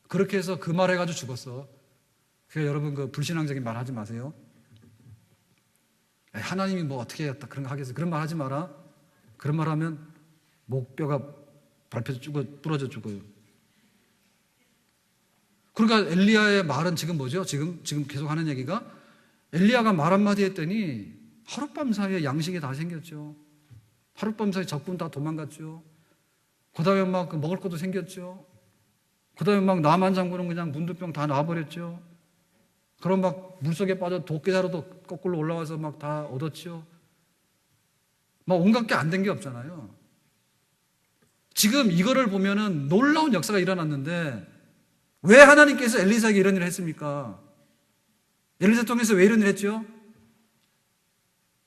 Speaker 1: 그렇게 해서 그 말 해가지고 죽었어. 그러니까 여러분 그 불신앙적인 말 하지 마세요. 하나님이 뭐 어떻게 했다 그런 거 하겠어요? 그런 말 하지 마라. 그런 말 하면 목뼈가 밟혀서 부러져 죽어요. 그러니까 엘리야의 말은 지금 뭐죠? 지금 계속 하는 얘기가 엘리야가 말 한마디 했더니 하룻밤 사이에 양식이 다 생겼죠. 하룻밤 사이에 적군 다 도망갔죠. 그 다음에 막 먹을 것도 생겼죠. 그 다음에 막 나만 장군은 그냥 문두병 다 나와버렸죠. 그럼 막 물속에 빠져 도끼자루도 거꾸로 올라와서 막 다 얻었죠. 막 온갖 게 안 된 게 없잖아요. 지금 이거를 보면은 놀라운 역사가 일어났는데 왜 하나님께서 엘리사에게 이런 일을 했습니까? 엘리사 통해서 왜 이런 일을 했죠?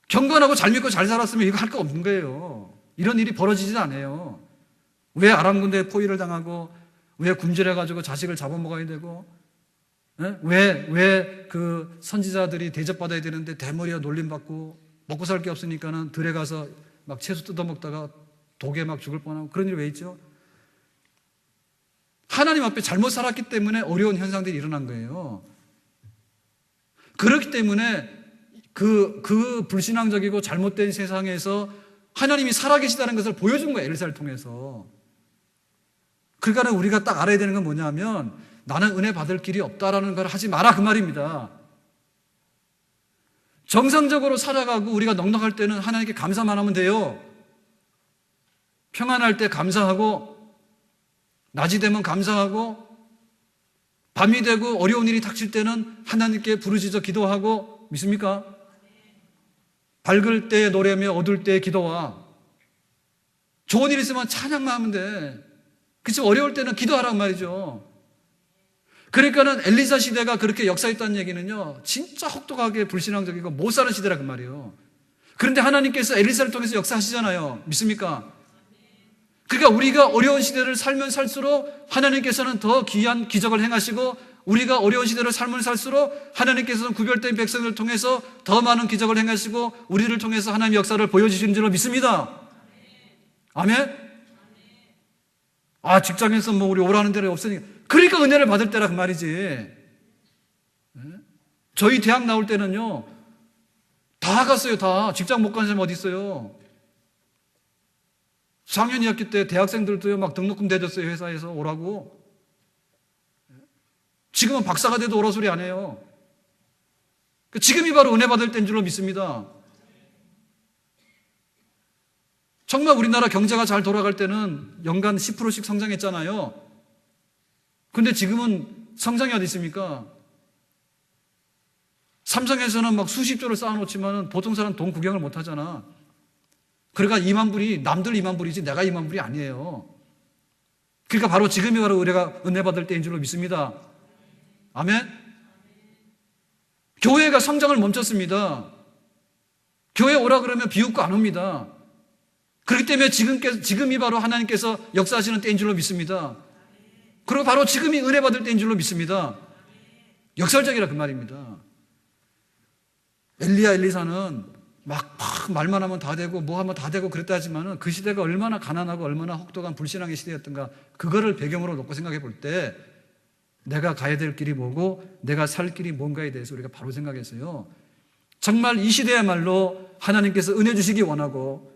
Speaker 1: 경건하고 잘 믿고 잘 살았으면 이거 할 거 없는 거예요. 이런 일이 벌어지진 않아요. 왜 아람 군대에 포위를 당하고, 왜 굶주려가지고 자식을 잡아먹어야 되고, 왜 그 선지자들이 대접받아야 되는데 대머리와 놀림받고 먹고 살 게 없으니까는 들에 가서 막 채소 뜯어먹다가 독에 막 죽을 뻔하고 그런 일이 왜 있죠? 하나님 앞에 잘못 살았기 때문에 어려운 현상들이 일어난 거예요. 그렇기 때문에 그 불신앙적이고 잘못된 세상에서 하나님이 살아계시다는 것을 보여준 거예요, 엘리사를 통해서. 그러니까 우리가 딱 알아야 되는 건 뭐냐면 나는 은혜 받을 길이 없다라는 걸 하지 마라 그 말입니다. 정상적으로 살아가고 우리가 넉넉할 때는 하나님께 감사만 하면 돼요. 평안할 때 감사하고, 낮이 되면 감사하고, 밤이 되고 어려운 일이 닥칠 때는 하나님께 부르짖어 기도하고, 믿습니까? 밝을 때에 노래며 어두울 때에 기도와. 좋은 일 있으면 찬양만 하면 돼. 그치? 어려울 때는 기도하란 말이죠. 그러니까는 엘리사 시대가 그렇게 역사했다는 얘기는요, 진짜 혹독하게 불신앙적이고 못 사는 시대라 그 말이에요. 그런데 하나님께서 엘리사를 통해서 역사하시잖아요. 믿습니까? 그러니까 우리가 어려운 시대를 살면 살수록 하나님께서는 더 귀한 기적을 행하시고, 우리가 어려운 시대를 살면 살수록 하나님께서는 구별된 백성을 통해서 더 많은 기적을 행하시고 우리를 통해서 하나님의 역사를 보여주시는 줄로 믿습니다. 아멘? 아, 직장에서 뭐 우리 오라는 데가 없으니까. 그러니까 은혜를 받을 때라 그 말이지. 저희 대학 나올 때는요, 다 갔어요. 다. 직장 못 가는 사람 어디 있어요? 4학년 2학기 때 대학생들도요 막 등록금 대줬어요. 회사에서 오라고. 지금은 박사가 돼도 오라 소리 안 해요. 지금이 바로 은혜 받을 때인 줄로 믿습니다. 정말 우리나라 경제가 잘 돌아갈 때는 연간 10%씩 성장했잖아요. 근데 지금은 성장이 어디 있습니까? 삼성에서는 막 수십조를 쌓아놓지만 보통 사람 돈 구경을 못 하잖아. 그러니까 2만 불이 남들 2만 불이지 내가 2만 불이 아니에요. 그러니까 바로 지금이 바로 우리가 은혜 받을 때인 줄로 믿습니다. 아멘? 교회가 성장을 멈췄습니다. 교회 오라 그러면 비웃고 안 옵니다. 그렇기 때문에 지금이 바로 하나님께서 역사하시는 때인 줄로 믿습니다. 그리고 바로 지금이 은혜 받을 때인 줄로 믿습니다. 역설적이라 그 말입니다. 엘리야 엘리사는 막 말만 하면 다 되고 뭐 하면 다 되고 그랬다 하지만은 그 시대가 얼마나 가난하고 얼마나 혹독한 불신앙의 시대였던가, 그거를 배경으로 놓고 생각해 볼 때 내가 가야 될 길이 뭐고 내가 살 길이 뭔가에 대해서 우리가 바로 생각했어요. 정말 이 시대야말로 하나님께서 은혜 주시기 원하고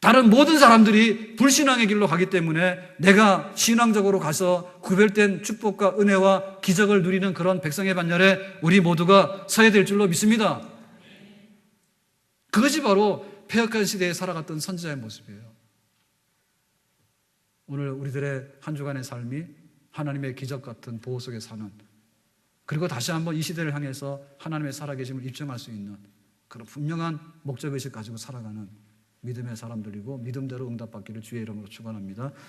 Speaker 1: 다른 모든 사람들이 불신앙의 길로 가기 때문에 내가 신앙적으로 가서 구별된 축복과 은혜와 기적을 누리는 그런 백성의 반열에 우리 모두가 서야 될 줄로 믿습니다. 그것이 바로 패역한 시대에 살아갔던 선지자의 모습이에요. 오늘 우리들의 한 주간의 삶이 하나님의 기적 같은 보호 속에 사는, 그리고 다시 한번 이 시대를 향해서 하나님의 살아계심을 입증할 수 있는 그런 분명한 목적의식 가지고 살아가는 믿음의 사람들이고 믿음대로 응답받기를 주의 이름으로 축원합니다.